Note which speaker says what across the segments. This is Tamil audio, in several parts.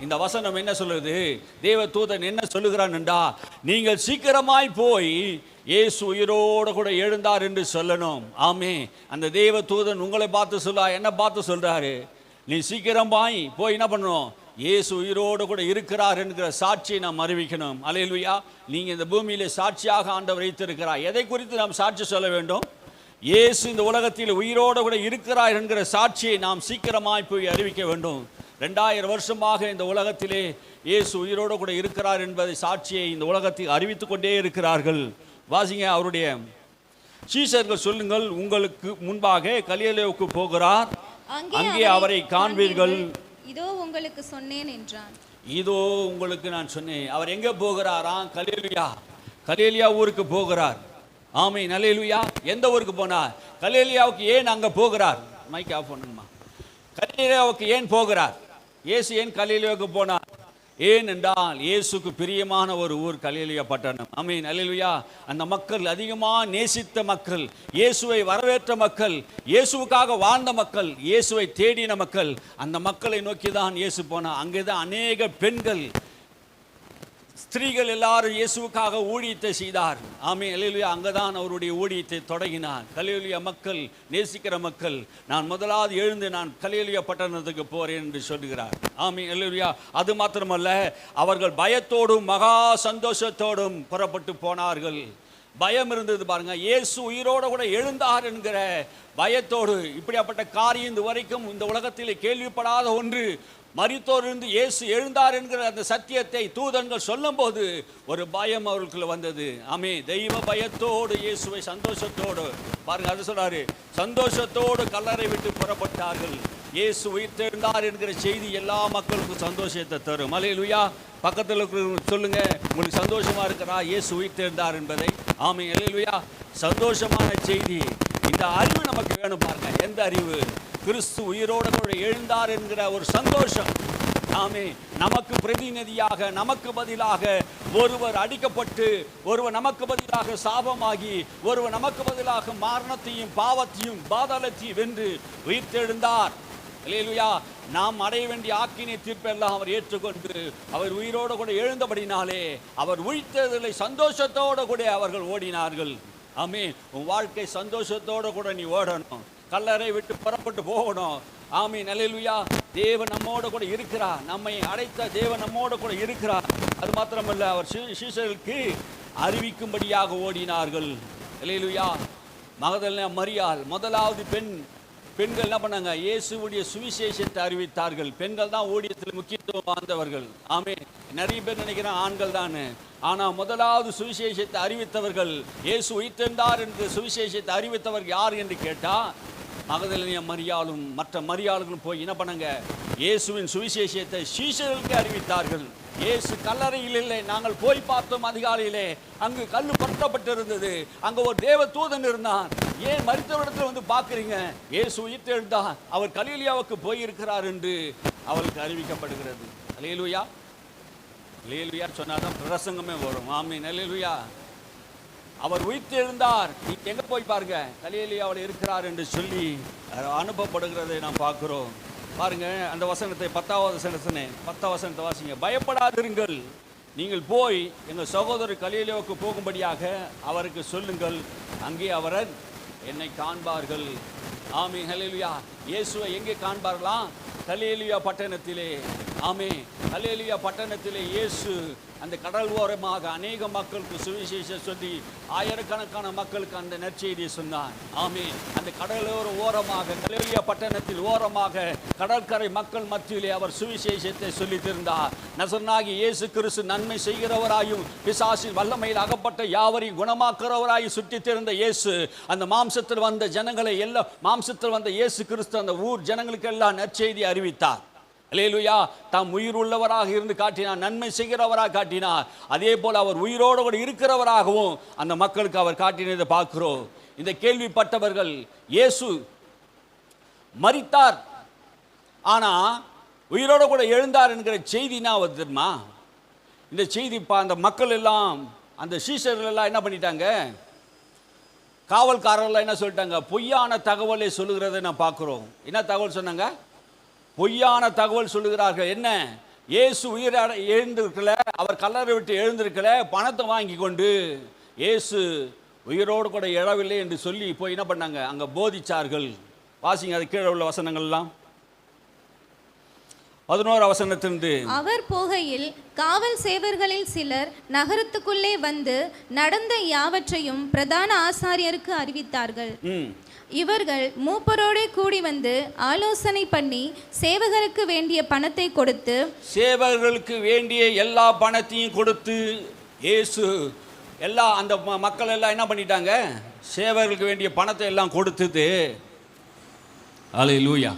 Speaker 1: இந்த வசனம் என்ன சொல்லுது? தேவ தூதன் என்ன சொல்லுகிறான் என்றா, நீங்கள் சீக்கிரமாய் போய் இயேசு உயிரோடு கூட எழுந்தார் என்று சொல்லணும். ஆமே, அந்த தேவ தூதன் உங்களை பார்த்து சொல்லா, என்ன பார்த்து சொல்றாரு? நீ சீக்கிரமாய் போய் என்ன பண்ணணும்? இயேசு உயிரோடு கூட இருக்கிறார் என்கிற சாட்சியை நாம் அறிவிக்கணும். அல்லேலூயா. நீங்கள் இந்த பூமியிலே சாட்சியாக ஆண்டவர் வைத்திருக்கிறார். எதை குறித்து நாம் சாட்சி சொல்ல வேண்டும்? இயேசு இந்த உலகத்தில் உயிரோடு கூட இருக்கிறார் என்கிற சாட்சியை நாம் சீக்கிரமாய் போய் அறிவிக்க வேண்டும். 2000 வருஷமாக இந்த உலகத்திலே இயேசு உயிரோடு கூட இருக்கிறார் என்பதை சாட்சியை இந்த உலகத்தில் அறிவித்துக் கொண்டே இருக்கிறார்கள். வாசிங்க, அவருடைய சீஷர்கள் சொல்லுங்கள், உங்களுக்கு முன்பாக கலிலேயாவுக்கு போகிறார், அங்கே அவரை காண்பீர்கள்.
Speaker 2: இதோ உங்களுக்கு சொன்னேன் என்றான்.
Speaker 1: இதோ உங்களுக்கு நான் சொன்னேன். அவர் எங்கே போகிறாராம்? கலிலேயா ஊருக்கு போகிறார். ஆமென், அல்லேலூயா. எந்த ஊருக்கு போனார்? கலிலேயாவுக்கு. ஏன் அங்கே போகிறார்? Mic of பண்ணுங்கம்மா. கலிலேயாவுக்கு ஏன் போகிறார்? இயேசு ஏன் கலிலேயாவுக்கு போனார்? ஏன் என்றால் இயேசுக்கு பிரியமான ஒரு ஊர் கலிலேயா பட்டணம். ஆமென், அல்லேலூயா. அந்த மக்கள் அதிகமாக நேசித்த மக்கள், இயேசுவை வரவேற்ற மக்கள், இயேசுவுக்காக வாழ்ந்த மக்கள், இயேசுவை தேடின மக்கள். அந்த மக்களை நோக்கி தான் இயேசு போனார். அங்கே தான் அநேக பெண்கள், ஸ்திரீகள் எல்லாரும் இயேசுவுக்காக ஊழியத்தை செய்தார். ஆமென், அல்லேலூயா. அங்கே தான் அவருடைய ஊழியத்தை தொடங்கினார். கலிலேயா மக்கள், நேசிக்கிற மக்கள், நான் முதலாவது எழுந்து நான் கலிலேயா பட்டணத்துக்கு போறேன் என்று சொல்கிறார். ஆமென், அல்லேலூயா. அது மாத்திரமல்ல, அவர்கள் பயத்தோடும் மகா சந்தோஷத்தோடும் புறப்பட்டு போனார்கள். பயம் இருந்தது பாருங்க. இயேசு உயிரோடு கூட எழுந்தார் என்கிற பயத்தோடு. இப்படியாப்பட்ட காரியம் இந்த வரைக்கும் இந்த உலகத்திலே கேள்விப்படாத ஒன்று. மரித்தோரிலிருந்து இயேசு எழுந்தார் என்கிற அந்த சத்தியத்தை தூதன்கள் சொல்லும் போது ஒரு பயம் அவர்களுக்குள்ள வந்தது. ஆமே, தெய்வ பயத்தோடு இயேசுவை சந்தோஷத்தோடு பாருங்க, அது சொல்றாரு, சந்தோஷத்தோடு கல்லறை விட்டு புறப்பட்டார்கள். இயேசு உயிர்த்தெழுந்தார் என்கிற செய்தி எல்லா மக்களுக்கும் சந்தோஷத்தை தரும். அல்லேலூயா. பக்கத்தில் சொல்லுங்க, உங்களுக்கு சந்தோஷமா இருக்கிறா இயேசு உயிர்த்தெழுந்தார் என்பதை? ஆமே, அல்லேலூயா. சந்தோஷமான செய்தி. இந்த அறிவு நமக்கு வேணும் பாருங்க. எந்த அறிவு? கிறிஸ்து உயிரோடு கூட எழுந்தார் என்கிற ஒரு சந்தோஷம். ஆமே, நமக்கு பிரதிநிதியாக, நமக்கு பதிலாக ஒருவர் அடிக்கப்பட்டு, ஒருவர் நமக்கு பதிலாக சாபமாகி, ஒருவர் நமக்கு பதிலாக மரணத்தையும் பாவத்தையும் பாதாளத்தையும் வென்று உயிர்த்தெழுந்தார். அல்லேலூயா. நாம் அடைய வேண்டிய ஆக்கினை தீர்ப்பெல்லாம் அவர் ஏற்றுக்கொண்டு அவர் உயிரோடு கூட எழுந்தபடினாலே அவர் உயிர்த்தெழுதலை சந்தோஷத்தோடு கூட அவர்கள் ஓடினார்கள். ஆமே, உன் வாழ்க்கை சந்தோஷத்தோடு கூட நீ ஓடணும். கல்லறை விட்டு புறப்பட்டு போகணும். ஆமென், அல்லேலூயா. தேவன் நம்மோடு கூட இருக்கிறார். நம்மை அழைத்த தேவன் நம்மோடு கூட இருக்கிறார். அது மாத்திரமல்ல, அவர் சீஷர்களுக்கு அறிவிக்கும்படியாக ஓடினார்கள். அல்லேலூயா. மகதலேனா மரியாள் முதலாவது பெண்கள் என்ன பண்ணாங்க? இயேசுவுடைய சுவிசேஷத்தை அறிவித்தார்கள். பெண்கள் தான் ஊழியத்தில் முக்கியத்துவம் வாய்ந்தவர்கள். ஆமென். நிறைய பேர் நினைக்கிறான் ஆண்கள் தான். ஆனால் முதலாவது சுவிசேஷத்தை அறிவித்தவர்கள், இயேசு உயிர்த்தெழுந்தார் என்று சுவிசேஷத்தை அறிவித்தவர்கள் யார் என்று கேட்டால் மகதலேனா மரியாளும் மற்ற மரியாளுகளும் போய் என்ன பண்ணாங்க? இயேசுவின் சுவிசேஷத்தை சீஷர்களுக்கு அறிவித்தார்கள். இயேசு கல்லறையில் இல்லை, நாங்கள் போய் பார்த்தோம் அதிகாலையிலே, அங்கு கல்லு பற்றப்பட்டிருந்தது, அங்கே ஒரு தேவ தூதன் இருந்தான். ஏன் மரித்தவரிடத்தில் வந்து பார்க்குறீங்க? இயேசு உயிர்த்தெழுந்தார், அவர் கலிலேயாவுக்கு போயிருக்கிறார் என்று அவளுக்கு அறிவிக்கப்படுகிறது. அல்லேலூயா. அல்லேலூயா சொன்னாதான் பிரசங்கமே வரும். ஆமென், அல்லேலூயா. அவர் உயிர்த்தெழுந்தார், நீங்க எங்க போய் பாருங்க, கலிலேயாவில் இருக்கிறார் என்று சொல்லி அனுப்பப்படுகிறதை நாம் பார்க்கிறோம். பாருங்க அந்த வசனத்தை, 10வது வசனத்தை வாசிங்க. பயப்படாதிருங்கள், நீங்கள் போய் எங்கள் சகோதரர் கலிலேயாவுக்கு போகும்படியாக அவருக்கு சொல்லுங்கள், அங்கே அவர் என்னை காண்பார்கள். ஆமென், அல்லேலூயா. இயேசுவை எங்கே காண்பார்களாம்? கலிலேயா பட்டணத்திலே. ஆமென், கலிலேயா பட்டணத்திலே இயேசு அந்த கடல் ஓரமாக அநேக மக்களுக்கு சுவிசேஷம் சொல்லி ஆயிரக்கணக்கான மக்களுக்கு அந்த நற்செய்தியை சொன்னார். ஆமென். அந்த கடலோர ஓரமாக, கலிலேயா பட்டணத்தில் ஓரமாக கடற்கரை மக்கள் மத்தியிலே அவர் சுவிசேஷத்தை சொல்லித்திருந்தார். நசரேயனாகிய இயேசு கிறிஸ்து நன்மை செய்கிறவராயும் பிசாசின் வல்லமையில் அகப்பட்ட யாவரையும் குணமாக்குறவராயும் சுற்றித்திருந்த இயேசு அந்த மாம்சத்தில் வந்த ஜனங்களை எல்லாம், மாம்சத்தில் வந்த இயேசு கிறிஸ்து அந்த ஊர் ஜனங்களுக்கு எல்லாம் நற்செய்தி அறிவித்தார். அல்லேலூயா. தாம் உயிர் உள்ளவராக இருந்து காட்டினார், நன்மை செய்கிறவராக காட்டினார். அதே போல் அவர் உயிரோடு கூட இருக்கிறவராகவும் அந்த மக்களுக்கு அவர் காட்டினதை பார்க்கிறோம். இந்த கேள்விப்பட்டவர்கள், இயேசு மரித்தார் ஆனா உயிரோடு கூட எழுந்தார் என்கிற செய்தினா தெரியுமா? இந்த செய்தி அந்த மக்கள் எல்லாம், அந்த சீஷர்கள் எல்லாம் என்ன பண்ணிட்டாங்க? காவல்காரர்கள் என்ன சொல்லிட்டாங்க? பொய்யான தகவலை சொல்லுகிறதை நான் பார்க்கிறோம். என்ன தகவல் சொன்னாங்க? பொய்யான தகவல் சொல்லுகிறார்கள். என்ன? இயேசு எழுந்திருக்கல, அவர் கல்லறை விட்டு எழுந்திருக்கல, பணத்தை வாங்கி கொண்டு இயேசு உயிரோடு கூட எழவில்லை என்று சொல்லி போய் என்ன பண்ணாங்க, அங்கே போதிச்சார்கள். வாசிங்க அது கீழே உள்ள வசனங்கள்லாம். 11 வசனத்திலிருந்து,
Speaker 2: அவர் போகையில் காவல் சேவர்களில் சிலர் நகரத்துக்குள்ளே வந்து நடந்த யாவற்றையும் பிரதான ஆசாரியருக்கு அறிவித்தார்கள். இவர்கள் மூப்பரோடே கூடி வந்து ஆலோசனை பண்ணி சேவகருக்கு வேண்டிய பணத்தை கொடுத்து,
Speaker 1: சேவகர்களுக்கு வேண்டிய எல்லா பணத்தையும் கொடுத்து, இயேசு எல்லா அந்த மக்கள் எல்லாம் என்ன பண்ணிட்டாங்க, சேவகர்களுக்கு வேண்டிய பணத்தை எல்லாம் கொடுத்தது. அல்லேலூயா.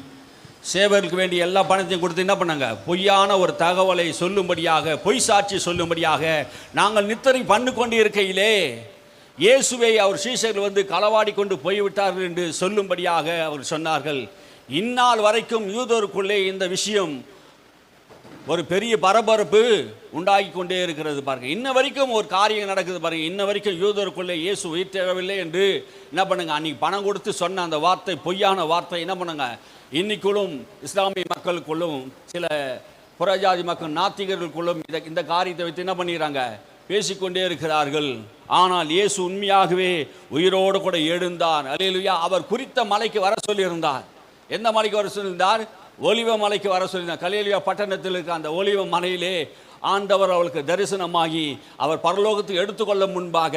Speaker 1: சேவர்களுக்கு வேண்டிய எல்லா பணத்தையும் கொடுத்து என்ன பண்ணாங்க, பொய்யான ஒரு தகவலை சொல்லும்படியாக, பொய் சாட்சி சொல்லும்படியாக, நாங்கள் நித்திரை பண்ணு கொண்டு இருக்கையிலே இயேசுவை அவர் சீஷர்கள் வந்து களவாடி கொண்டு போய்விட்டார்கள் என்று சொல்லும்படியாக அவர் சொன்னார்கள். இந்நாள் வரைக்கும் யூதருக்குள்ளே இந்த விஷயம் ஒரு பெரிய பரபரப்பு உண்டாகி கொண்டே இருக்கிறது. பாருங்க, இன்ன வரைக்கும் ஒரு காரியம் நடக்குது பாருங்க. இன்ன வரைக்கும் யூதருக்குள்ளே இயேசு உயிர் தேழவில்லை என்று என்ன பண்ணுங்க, அன்னைக்கு பணம் கொடுத்து சொன்ன அந்த வார்த்தை, பொய்யான வார்த்தை என்ன பண்ணுங்க, இன்னைக்குள்ளும் இஸ்லாமிய மக்களுக்குள்ளும் சில புறஜாதி மக்கள் நாத்திகர்களுக்குள்ளும் இந்த காரியத்தை வைத்து என்ன பண்ணிடுறாங்க, பேசிக்கொண்டே இருக்கிறார்கள். ஆனால் இயேசு உண்மையாகவே உயிரோடு கூட எழுந்தார். அல்லேலூயா. அவர் குறித்த மலைக்கு வர சொல்லியிருந்தார். எந்த மலைக்கு வர சொல்லியிருந்தார்? ஒலிவ மலைக்கு வர சொல்லியிருந்தார். கலிலேயா பட்டணத்தில் இருக்க அந்த ஒலிவ மலையிலே ஆண்டவர் அவளுக்கு தரிசனமாகி அவர் பரலோகத்துக்கு எடுத்துக்கொள்ள முன்பாக,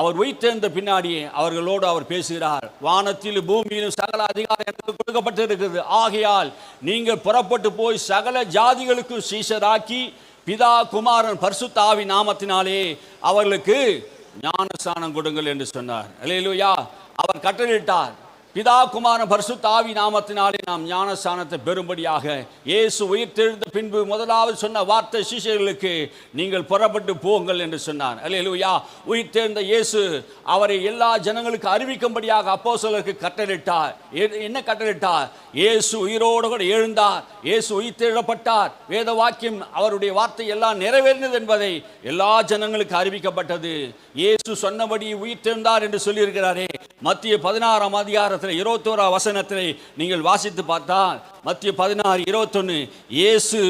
Speaker 1: அவர் உயிர்த்தெழுந்த பின்னாடி அவர்களோடு அவர் பேசுகிறார். வானத்தில் பூமியிலும் சகல அதிகாரம் எனக்கு கொடுக்கப்பட்டிருக்கிறது, ஆகையால் நீங்கள் புறப்பட்டு போய் சகல ஜாதிகளுக்கு சீஷராக்கி பிதா குமாரன் பரிசுத்த ஆவி நாமத்தினாலே அவர்களுக்கு ஞானஸ்நானம் கொடுங்கள் என்று சொன்னார். அல்லேலூயா. அவர் கட்டளையிட்டார், பிதா குமாரன் பரிசுத்த ஆவி நாமத்தினாலே நாம் ஞானஸ்நானத்தை பெறும்படியாக. இயேசு உயிர்த்தெழுந்த பின்பு முதலாவது சொன்ன வார்த்தை சீஷர்களுக்கு, நீங்கள் புறப்பட்டு போங்கள் என்று சொன்னார். அல்லேலூயா. உயிர்த்தெழுந்த இயேசு அவரை எல்லா ஜனங்களுக்கு அறிவிக்கும்படியாக அப்போஸ்தலருக்கு கட்டளையிட்டார். என்ன கட்டளையிட்டார்? இயேசு உயிரோடு கூட எழுந்தார், இயேசு உயிர்த்தெழப்பட்டார், வேத வாக்கியம் அவருடைய வார்த்தை எல்லாம் நிறைவேறினது என்பதை எல்லா ஜனங்களுக்கு அறிவிக்கப்பட்டது. இயேசு சொன்னபடி உயிர்த்தெழுந்தார் என்று சொல்லியிருக்கிறாரே. மத்திய 16 அதிகாரத்தில் 21 வசனத்தில் நீங்கள் வாசித்து பார்த்தால், மத்திய 16:21 இயேசு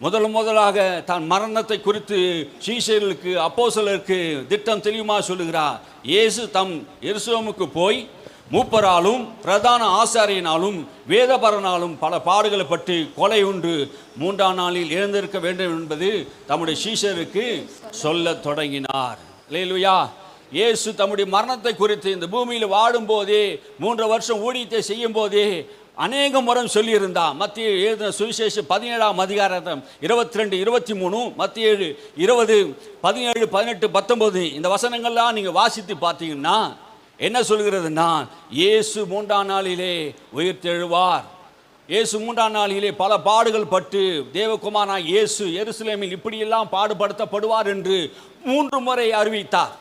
Speaker 1: முதலாக தன் மரணத்தை குறித்து சீஷர்களுக்கு அப்போஸ்தலருக்கு திட்டம் தெளிவாக சொல்லுகிறார். இயேசு தம் எருசலேமுக்கு போய் மூப்பராலும் பிரதான ஆசாரியனாலும் வேதபரனாலும் பல பாடுகளை பற்றி கொலை உண்டு 3ஆம் நாளில் எழுந்திருக்க வேண்டும் என்பது தம்முடைய சீஷருக்கு சொல்ல தொடங்கினார். அல்லேலூயா. இயேசு தம்முடைய மரணத்தை குறித்து இந்த பூமியில் வாடும் போதே 3 வருஷம் ஊழியத்தை செய்யும் போதே அநேக முறை சொல்லியிருந்தார். மத்திய எழுதின சுவிசேஷம் 17ஆம் அதிகாரம் 22, 23, மத்திய 20, 17, 18, 19 இந்த வசனங்கள்லாம் நீங்கள் வாசித்து பார்த்தீங்கன்னா என்ன சொல்கிறதுனா, இயேசு 3ஆம் நாளிலே உயிர்த்தெழுவார். இயேசு 3ஆம் நாளிலே பல பாடுகள் பட்டு தேவகுமாரனாகிய இயேசு எருசலேமில் இப்படியெல்லாம் பாடுபடுத்தப்படுவார் என்று 3 முறை அறிவித்தார்.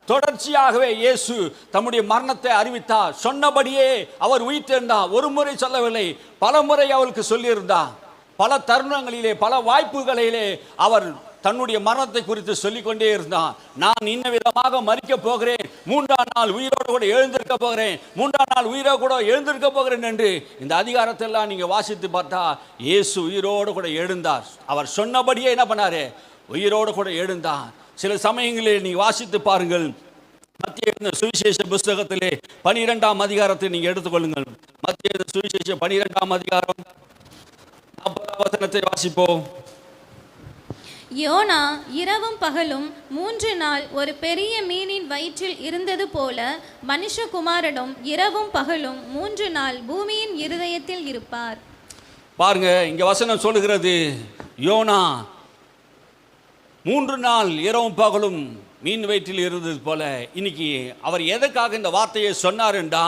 Speaker 1: தொடர்ச்சியாகவே இயேசு தம்முடைய மரணத்தை அறிவித்தார். சொன்னபடியே அவர் உயிர்த்தெழுந்தார். ஒரு முறை சொல்லவில்லை, பல முறை அவருக்கு சொல்லியிருந்தார். பல தருணங்களிலே, பல வாய்ப்புகளிலே அவர் தன்னுடைய மரணத்தை குறித்து சொல்லிக்கொண்டே இருந்தான். நான் இன்ன விதமாக மரிக்க போகிறேன், 3ஆம் நாள் உயிரோடு கூட எழுந்திருக்க போகிறேன், 3ஆம் நாள் உயிரோடு கூட எழுந்திருக்க போகிறேன் என்று இந்த அதிகாரத்தெல்லாம் நீங்க வாசித்து பார்த்தா இயேசு உயிரோடு கூட எழுந்தார். அவர் சொன்னபடியே என்ன பண்ணாரு, உயிரோடு கூட எழுந்தார். சில சமயங்களில் நீங்க வாசித்து பாருங்கள். மத்திய சுவிசேஷ புஸ்தகத்திலே 12ஆம் அதிகாரத்தை நீங்க எடுத்துக்கொள்ளுங்கள். மத்திய சுவிசேஷ 12ஆம் அதிகாரம் 40ஆம் வசனத்தை வாசிப்போம்.
Speaker 2: யோனா இரவும் பகலும் 3 நாள் ஒரு பெரிய மீனின் வயிற்றில் இருந்தது போல மனுஷகுமாரனும் இரவும் பகலும் 3 நாள் பூமியின் இருதயத்தில் இருப்பார்.
Speaker 1: பாருங்க, இங்க வசனம் சொல்லுகிறது, யோனா 3 நாள் இரவும் பகலும் மீன் வயிற்றில் இருந்தது போல. இன்னைக்கு அவர் எதற்காக இந்த வார்த்தையை சொன்னார் என்றா,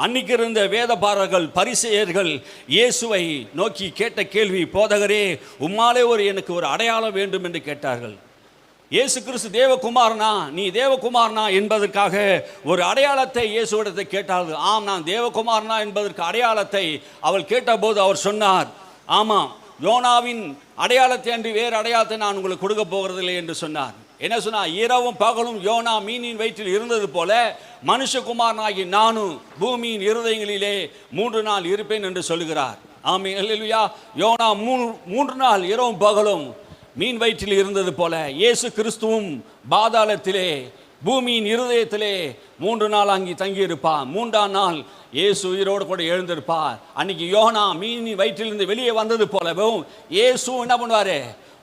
Speaker 1: அன்னைக்கு இருந்த வேதபாரர்கள் பரிசேயர்கள் இயேசுவை நோக்கி கேட்ட கேள்வி, போதகரே உம்மாலே எனக்கு ஒரு அடையாளம் வேண்டும் என்று கேட்டார்கள். இயேசு கிறிஸ்து தேவகுமாரனா, நீ தேவகுமாரனா என்பதற்காக ஒரு அடையாளத்தை இயேசுவிடத்தை கேட்டார்கள். ஆம், நான் தேவகுமாரனா என்பதற்கு அடையாளத்தை அவள் கேட்டபோது அவர் சொன்னார், ஆமாம், யோனாவின் அடையாளத்தை அன்றி வேறு அடையாளத்தை நான் உங்களுக்கு கொடுக்க போகிறதில்லை என்று சொன்னார். என்ன சொன்னார்? இரவும் பகலும் யோனா மீனின் வயிற்றில் இருந்தது போல மனுஷகுமாரனாகி நானும் பூமியின் இருதயங்களிலே 3 நாள் இருப்பேன் என்று சொல்லுகிறார். ஆமென், அல்லேலூயா. யோனா 3 நாள் இரவும் பகலும் மீன் வயிற்றில் இருந்தது போல இயேசு கிறிஸ்துவும் பாதாளத்திலே பூமியின் இருதயத்திலே 3 நாள் அங்கே தங்கியிருப்பார். 3ஆம் நாள் இயேசு உயிரோடு கூட எழுந்திருப்பார். அன்னைக்கு யோனா மீன் வயிற்றிலிருந்து வெளியே வந்தது போலவும் இயேசு என்ன பண்ணுவாரு,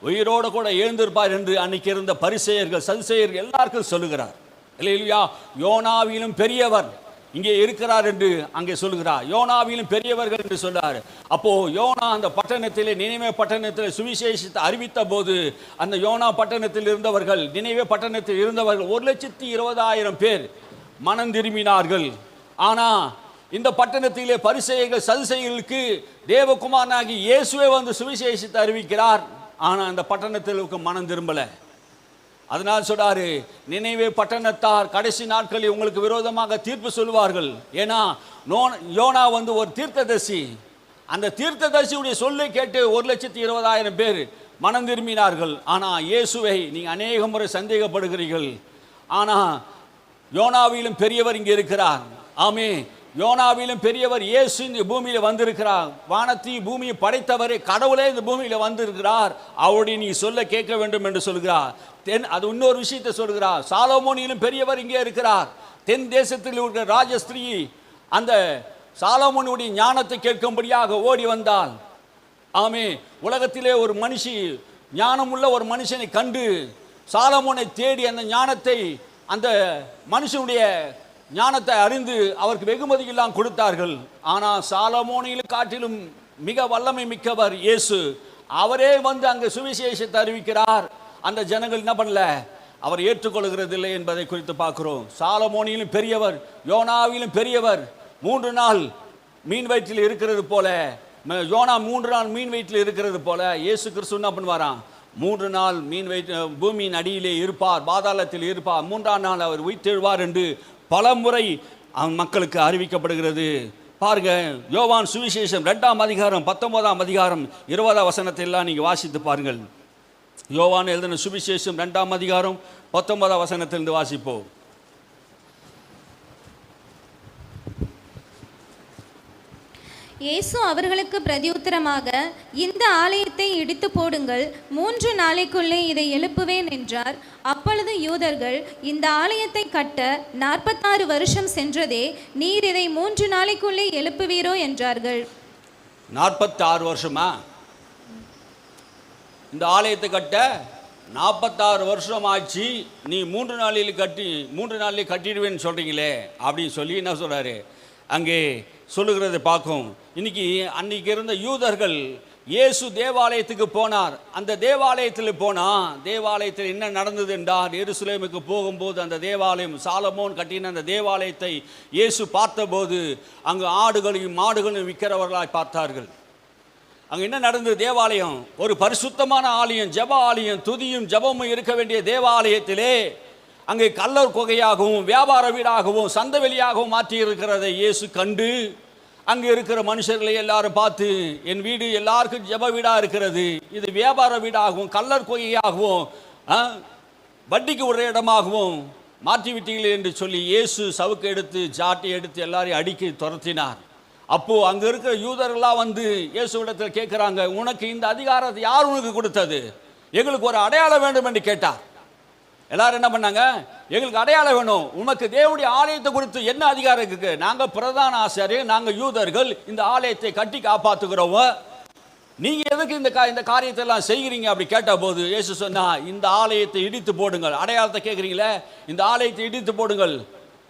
Speaker 1: உயிரோடு கூட எழுந்திருப்பார் என்று அன்னைக்கு இருந்த பரிசேயர்கள் சதுசேயர்கள் எல்லாருக்கும் சொல்லுகிறார். அல்லேலூயா. யோனாவிலும் பெரியவர் இங்கே இருக்கிறார் என்று அங்கே சொல்லுகிறார். யோனாவிலும் பெரியவர்கள் என்று சொல்றார். அப்போ யோனா அந்த பட்டணத்திலே, நினைவே பட்டணத்தில் சுவிசேஷத்தை அறிவித்த போது அந்த யோனா பட்டணத்தில் இருந்தவர்கள், நினைவே பட்டணத்தில் இருந்தவர்கள் 1,20,000 பேர் மனம் திரும்பினார்கள். ஆனா இந்த பட்டணத்திலே பரிசேயர்கள் சதுசேயர்களுக்கு தேவகுமாரனாகி இயேசுவே வந்து சுவிசேஷத்தை அறிவிக்கிறார். ஆனா அந்த பட்டணத்திற்கு மனம் திரும்பல. அதனால் சொல்றாரு, நினைவே பட்டணத்தார் கடைசி நாட்களில் உங்களுக்கு விரோதமாக தீர்ப்பு சொல்வார்கள். ஏன்னா யோனா வந்து ஒரு தீர்க்கதரிசி. அந்த தீர்க்கதரிசியுடைய சொல்லை கேட்டு 1,20,000 பேர் மனம் திரும்பினார்கள். ஆனா இயேசுவை நீங்க அநேக முறை சந்தேகப்படுகிறீர்கள். ஆனா யோனாவிலும் பெரியவர் இங்கே இருக்கிறார். ஆமே, யோனாவிலும் பெரியவர் இயேசு இந்த பூமியில வந்திருக்கிறார். வானத்தையும் பூமியை படைத்தவரே, கடவுளே இந்த பூமியில வந்திருக்கிறார். அவருடைய நீ சொல்ல கேட்க வேண்டும் என்று சொல்கிறார். அது இன்னொரு விஷயத்தை சொல்கிறார். சாலமோனிலும் பெரியவர் இங்கே இருக்கிறார். தென் தேசத்தில் இருக்கிற ராஜஸ்திரீ அந்த சாலமோனுடைய ஞானத்தை கேட்கும்படியாக ஓடி வந்தால், ஆமே, உலகத்திலே ஒரு மனுஷி, ஞானமுள்ள ஒரு மனுஷனை கண்டு சாலமோனை தேடி அந்த ஞானத்தை, அந்த மனுஷனுடைய ஞானத்தை அறிந்து அவருக்கு வெகுமதியெல்லாம் கொடுத்தார்கள். ஆனால் சாலமோனிலும் காட்டிலும் மிக வல்லமை மிக்கவர் இயேசு. அவரே வந்து அங்கே சுவிசேஷத்தை அறிவிக்கிறார். அந்த ஜனங்கள் என்ன பண்ணல, அவர் ஏற்றுக்கொள்கிறதில்லை என்பதை குறித்து பார்க்கிறோம். சாலமோனிலும் பெரியவர், யோனாவிலும் பெரியவர் 3 நாள் மீன் வயிற்றில் இருக்கிறது போல, யோனா 3 நாள் மீன் வயிற்றில் இருக்கிறது போல இயேசு கிறிஸ்து என்ன பண்ணுவாராம், 3 நாள் மீன் வயிற்று பூமியின் அடியிலே இருப்பார், பாதாளத்தில் இருப்பார், 3ஆம் நாள் அவர் உயிர்த்தெழுவார் என்று பல முறை மக்களுக்கு அறிவிக்கப்படுகிறது. பாருங்க, யோவான் சுவிசேஷம் 2ஆம் அதிகாரம் 19ஆம் அதிகாரம் 20ஆம் வசனத்தை எல்லாம் நீங்க வாசித்து பாருங்கள். யோவான் எழுதின சுவிசேஷம் 2ஆம் அதிகாரம் 19ஆம் வசனத்திலிருந்து வாசிப்போம்.
Speaker 2: இயேசு அவர்களுக்கு பிரதியுத்தரமாக, இந்த ஆலயத்தை இடித்து போடுங்கள், 3 நாளைக்குள்ளே இதை எழுப்புவேன் என்றார். அப்பொழுது யூதர்கள், இந்த ஆலயத்தை கட்ட 46 வருஷம் சென்றதே, நீர் இதை 3 நாளைக்குள்ளே எழுப்புவீரோ என்றார்கள்.
Speaker 1: 46 வருஷமா? இந்த ஆலயத்தை கட்ட 46 வருஷம் ஆச்சு, நீ 3 நாளில் கட்டிடுவேன்னு சொல்றீங்களே அப்படின்னு சொல்லி என்ன சொல்றாரு அங்கே சொல்லுகிறதை பார்க்கும். அன்னைக்கு இருந்த யூதர்கள், இயேசு தேவாலயத்துக்கு போனார். அந்த தேவாலயத்தில் தேவாலயத்தில் என்ன நடந்தது என்றால், எருசலேமுக்கு போகும்போது அந்த தேவாலயம், சாலமோன் கட்டின அந்த தேவாலயத்தை இயேசு பார்த்தபோது அங்கு ஆடுகளையும் மாடுகளையும் விற்கிறவர்களாய் பார்த்தார்கள். அங்கே என்ன நடந்தது? தேவாலயம் ஒரு பரிசுத்தமான ஆலயம், ஜெப ஆலயம், துதியும் ஜெபமும் இருக்க வேண்டிய தேவாலயத்திலே அங்கே கல்லர் குகையாகவும் வியாபார வீடாகவும் சந்த வெளியாகவும் மாற்றி இருக்கிறதை இயேசு கண்டு, அங்கே இருக்கிற மனுஷர்களை எல்லாரும் பார்த்து, என் வீடு எல்லாருக்கும் ஜெப வீடாக இருக்கிறது, இது வியாபார வீடாகவும் கல்லர் குகையாகவும் வட்டிக்கு ஒரு இடமாகவும் மாற்றிவிட்டீர்கள் என்று சொல்லி இயேசு சவுக்கு எடுத்து ஜாட்டி எடுத்து எல்லாரையும் அடிக்கி துரத்தினார். அப்போ அங்கே இருக்கிற யூதர்கள்லாம் வந்து இயேசுவிடத்தில் கேட்குறாங்க, உனக்கு இந்த அதிகாரத்தை யார் உனக்கு கொடுத்தது? எங்களுக்கு ஒரு அடையாளம் வேண்டும் என்று கேட்டார். எல்லாரும் என்ன பண்ணாங்க, எங்களுக்கு அடையாளம் வேணும், உனக்கு தேவனுடைய ஆலயத்தை குறித்து என்ன அதிகாரம் இருக்கு? நாங்கள் பிரதான ஆசாரியர், நாங்கள் யூதர்கள், இந்த ஆலயத்தை கட்டி காப்பாற்றுகிறோம், நீங்க எதுக்கு இந்த காரியத்தை எல்லாம் செய்கிறீங்க அப்படி கேட்ட போது இயேசு சொன்னா, இந்த ஆலயத்தை இடித்து போடுங்கள். அடையாளத்தை கேட்குறீங்களே, இந்த ஆலயத்தை இடித்து போடுங்கள்,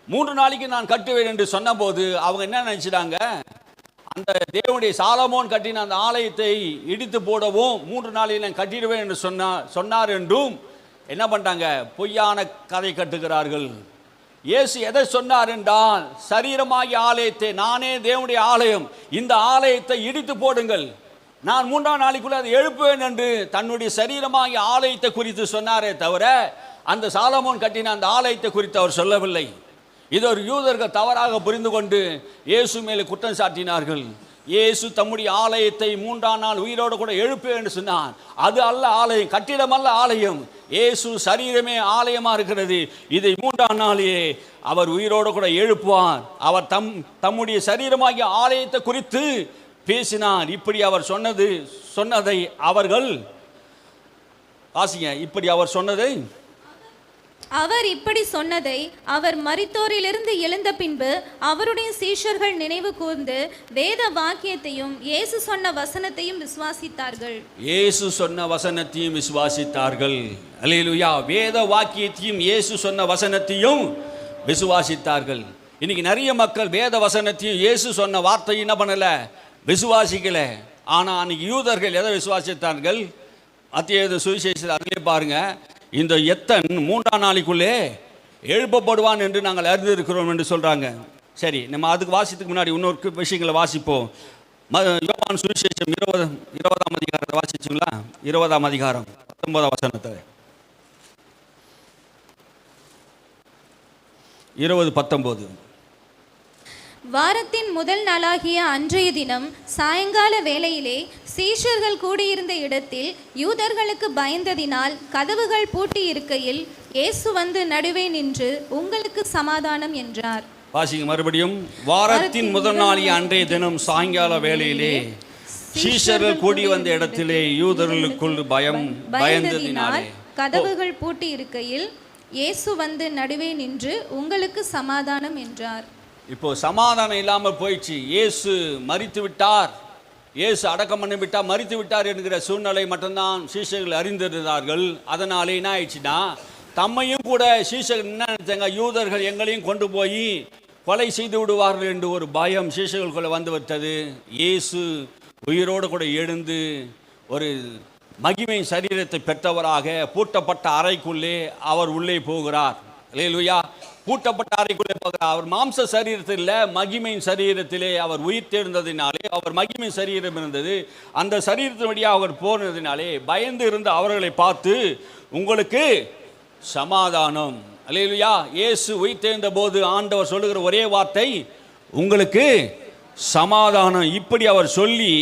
Speaker 1: 3 நாளைக்கு நான் கட்டுவேன் என்று சொன்ன போது அவங்க என்ன நினைச்சிட்டாங்க, அந்த தேவனுடைய சாலமோன் கட்டின அந்த ஆலயத்தை இடித்து போடவும் 3 நாளில் நான் கட்டிடுவேன் என்று சொன்னார் என்றும் என்ன பண்ணிட்டாங்க, பொய்யான கதை கட்டுகிறார்கள். இயேசு எதை சொன்னார் என்றால், சரீரமாகிய ஆலயத்தை, நானே தேவனுடைய ஆலயம், இந்த ஆலயத்தை இடித்து போடுங்கள், நான் 3ஆம் நாளைக்குள்ள அதை எழுப்புவேன் என்று தன்னுடைய சரீரமாகிய ஆலயத்தை குறித்து சொன்னாரே தவிர அந்த சாலமோன் கட்டின அந்த ஆலயத்தை குறித்து அவர் சொல்லவில்லை. இது ஒரு யூதர்கள் தவறாக புரிந்து கொண்டு இயேசு மேலே குற்றம் சாட்டினார்கள். இயேசு தம்முடைய ஆலயத்தை 3ஆம் நாள் உயிரோடு கூட எழுப்புவேன் என்று சொன்னார். அது அல்ல ஆலயம், கட்டிடம் அல்ல ஆலயம், இயேசு சரீரமே ஆலயமா இருக்கிறது. இதை 3ஆம் நாளிலே அவர் உயிரோடு கூட எழுப்புவார். அவர் தம்முடைய சரீரமாகிய ஆலயத்தை குறித்து பேசினார். இப்படி அவர் சொன்னதை அவர்கள் வாசிங்க. இப்படி அவர் சொன்னதை
Speaker 2: அவர் இப்படி சொன்னதை அவர் மரித்தோரிலிருந்து எழுந்த பின்பு அவருடைய சீஷர்கள் நினைவு கூர்ந்து வேத வாக்கியத்தையும் இயேசு சொன்ன வசனத்தையும் விசுவாசித்தார்கள்.
Speaker 1: இயேசு சொன்ன வசனத்தையும் விசுவாசித்தார்கள். அல்லேலூயா. வேத வாக்கியத்தையும் இயேசு சொன்ன வசனத்தையும் விசுவாசித்தார்கள். இன்னைக்கு நிறைய மக்கள் வேத வசனத்தையும் இயேசு சொன்ன வார்த்தையும் என்ன பண்ணல, விசுவாசிக்கல. ஆனால் அன்னைக்கு யூதர்கள் எதை விசுவாசித்தார்கள்? மத்தேயு சுவிசேஷத்தில் அதிலே பாருங்க, இந்த எத்தன் 3ஆம் நாளைக்குள்ளே எழுப்பப்படுவான் என்று நாங்கள் அறிந்திருக்கிறோம் என்று சொல்கிறாங்க. சரி, நம்ம அதுக்கு வாசித்துக்கு முன்னாடி இன்னொரு விஷயங்களை வாசிப்போம். யோவான் சுவிசேஷம் 20ஆம் அதிகாரத்தை வாசிச்சுங்களா? 20ஆம் அதிகாரம் 19ஆம் வசனத்தை 20:19.
Speaker 2: வாரத்தின் முதல் நாளாகிய அன்றைய தினம் சாயங்கால வேளையிலே சீஷர்கள் கூடியிருந்த இடத்தில் யூதர்களுக்கு பயந்ததினால் கதவுகள் பூட்டி இருக்கையில் இயேசு வந்து நடுவே நின்று உங்களுக்கு சமாதானம் என்றார்.
Speaker 1: வாசிங்க மறுபடியும். வாரத்தின் முதல் நாளிய அன்றைய தினம் சாயங்கால வேளையிலே சீஷர்கள் கூடி வந்த இடத்திலே யூதர்களுக்குள் பயந்ததினாலே
Speaker 2: கதவுகள் பூட்டி இருக்கையில் இயேசு வந்து நடுவே நின்று உங்களுக்கு சமாதானம் என்றார்.
Speaker 1: இப்போ சமாதானம் இல்லாமல் போயிடுச்சு. இயேசு மரித்து விட்டார், இயேசு அடக்கம் பண்ணி விட்டார், மரித்து விட்டார் என்கிற சூழ்நிலை மட்டும்தான் சீஷர்கள் அறிந்திருந்தார்கள். அதனால என்ன ஆயிடுச்சுன்னா, தம்மையும் கூட சீஷர்கள் என்ன நினைச்சாங்க, யூதர்கள் எங்களையும் கொண்டு போய் கொலை செய்து விடுவார்கள் என்று ஒரு பயம் சீஷர்களுக்குள்ள வந்து விட்டது. இயேசு உயிரோடு கூட எழுந்து ஒரு மகிமை சரீரத்தை பெற்றவராக பூட்டப்பட்ட அறைக்குள்ளே அவர் உள்ளே போகிறார். அல்லேலூயா. பூட்டப்பட்ட அறைக்குள்ளே போகிறார். அவர் மாம்ச சரீரத்தில் மகிமையின் சரீரத்திலே அவர் உயிர் தேர்ந்ததினாலே, அவர் மகிமை சரீரம் இருந்தது, அந்த சரீரத்தின் வழியாக அவர் போனதினாலே பயந்து இருந்த அவர்களை பார்த்து உங்களுக்கு சமாதானம். அல்லேலூயா. இயேசு உயிர் தேர்ந்த போது ஆண்டவர் சொல்லுகிற ஒரே வார்த்தை உங்களுக்கு சமாதானம். இப்படி அவர் சொல்லி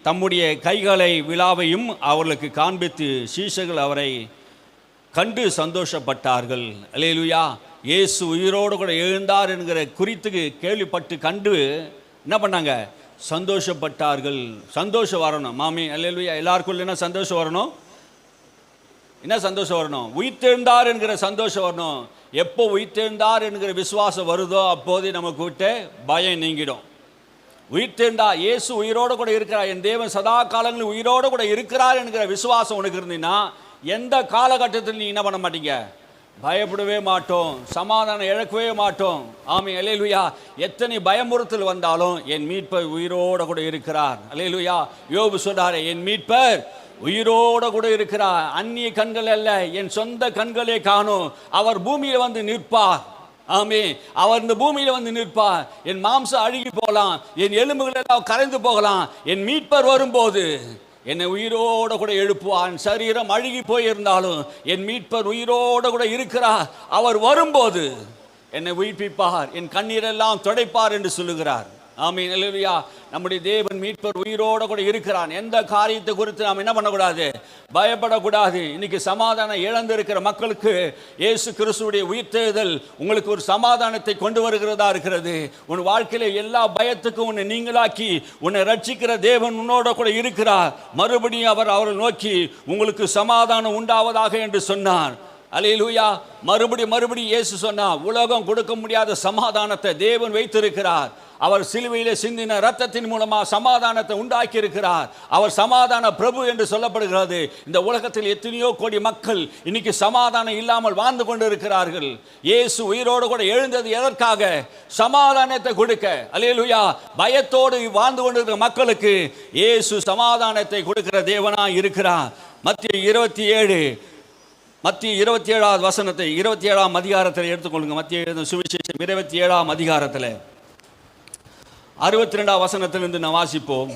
Speaker 1: தம்முடைய கைகளை விழாவையும் அவர்களுக்கு காண்பித்து சீஷர்கள் அவரை கண்டு சந்தோஷப்பட்டார்கள். அல்லேலூயா. இயேசு உயிரோடு கூட எழுந்தார் என்கிற குறித்துக்கு கேள்விப்பட்டு கண்டு என்ன பண்ணாங்க, சந்தோஷப்பட்டார்கள். சந்தோஷம் வரணும் மாமி. அல்லேலூயா. எல்லாருக்குள்ள என்ன சந்தோஷம் வரணும்? என்ன சந்தோஷம் வரணும்? உயிர்த்தெழுந்தார் என்கிற சந்தோஷம் வரணும். எப்போ உயிர்த்தெழுந்தார் என்கிற விசுவாசம் வருதோ அப்போதே நமக்கு விட்டு பயம் நீங்கிடும். உயிர்த்தெழுந்தா இயேசு உயிரோடு கூட இருக்கிறார், என் தேவன் சதா காலங்களில் உயிரோடு கூட இருக்கிறார் என்கிற விசுவாசம் உனக்கு இருந்தீங்கன்னா எந்த காலகட்டத்தில் நீ என்ன பண்ண மாட்டீங்க, பயப்படவே மாட்டோம், சமாதானம் இழக்கவே மாட்டோம். ஆமென். அல்லேலூயா. எத்தனை பயமுறுத்தல் வந்தாலும் என் மீட்பர் உயிரோடு கூட இருக்கிறார். அல்லேலூயா. யோபு சொல்றாரு, என் மீட்பர் உயிரோடு கூட இருக்கிறார், அந்நிய கண்கள் அல்ல, என் சொந்த கண்களே காணும், அவர் பூமியில் வந்து நிற்பார். ஆமே. அவர் இந்த பூமியில வந்து நிற்பார். என் மாம்சம் அழுகி போகலாம், என் எலும்புகள் எல்லாம் கரைந்து போகலாம், என் மீட்பர் வரும்போது என்னை உயிரோடு கூட எழுப்புவார். சரீரம் அழுகி போயிருந்தாலும் என் மீட்பர் உயிரோடு கூட இருக்கிறார், அவர் வரும்போது என்னை உயிர்ப்பிப்பார், என் கண்ணீரெல்லாம் துடைப்பார் என்று சொல்லுகிறார். ஆமென். அல்லேலூயா. நம்முடைய தேவன் மீட்பர் உயிரோடு கூட இருக்கிறான். எந்த காரியத்தை குறித்து நாம் என்ன பண்ணக்கூடாது, பயப்படக்கூடாது. இன்னைக்கு சமாதானம் இழந்திருக்கிற மக்களுக்கு இயேசு கிறிஸ்துவுடைய உயிர்த்தெழுதல் உங்களுக்கு ஒரு சமாதானத்தை கொண்டு வருகிறதா இருக்கிறது. உன் வாழ்க்கையில எல்லா பயத்துக்கும் உன்னை நீங்களாக்கி உன்னை ரட்சிக்கிற தேவன் உன்னோட கூட இருக்கிறார். மறுபடியும் அவரை நோக்கி உங்களுக்கு சமாதானம் உண்டாவதாக என்று சொன்னார். அல்லேலூயா. மறுபடியும் இயேசு சொன்னார், உலகம் கொடுக்க முடியாத சமாதானத்தை தேவன் வைத்திருக்கிறார். அவர் சிலுவையிலே சிந்தின ரத்தத்தின் மூலமா சமாதானத்தை உண்டாக்கி இருக்கிறார். அவர் சமாதான பிரபு என்று சொல்லப்படுகிறது. இந்த உலகத்தில் எத்தனையோ கோடி மக்கள் இன்னைக்கு சமாதானம் இல்லாமல் வாழ்ந்து கொண்டு இருக்கிறார்கள். இயேசு உயிரோடு கூட எழுந்தது எதற்காக? சமாதானத்தை கொடுக்க. அல்லேலூயா. பயத்தோடு வாழ்ந்து கொண்டிருக்கிற மக்களுக்கு இயேசு சமாதானத்தை கொடுக்கிற தேவனாய் இருக்கிறார். மத்திய 27வது வசனத்தை 27ஆம் அதிகாரத்தில் எடுத்துக்கொள்ளுங்க. மத்திய சுவிசேஷம் 27ஆம் அதிகாரத்தில் 62ஆம் வசனத்திலிருந்து நான் வாசிப்போம்.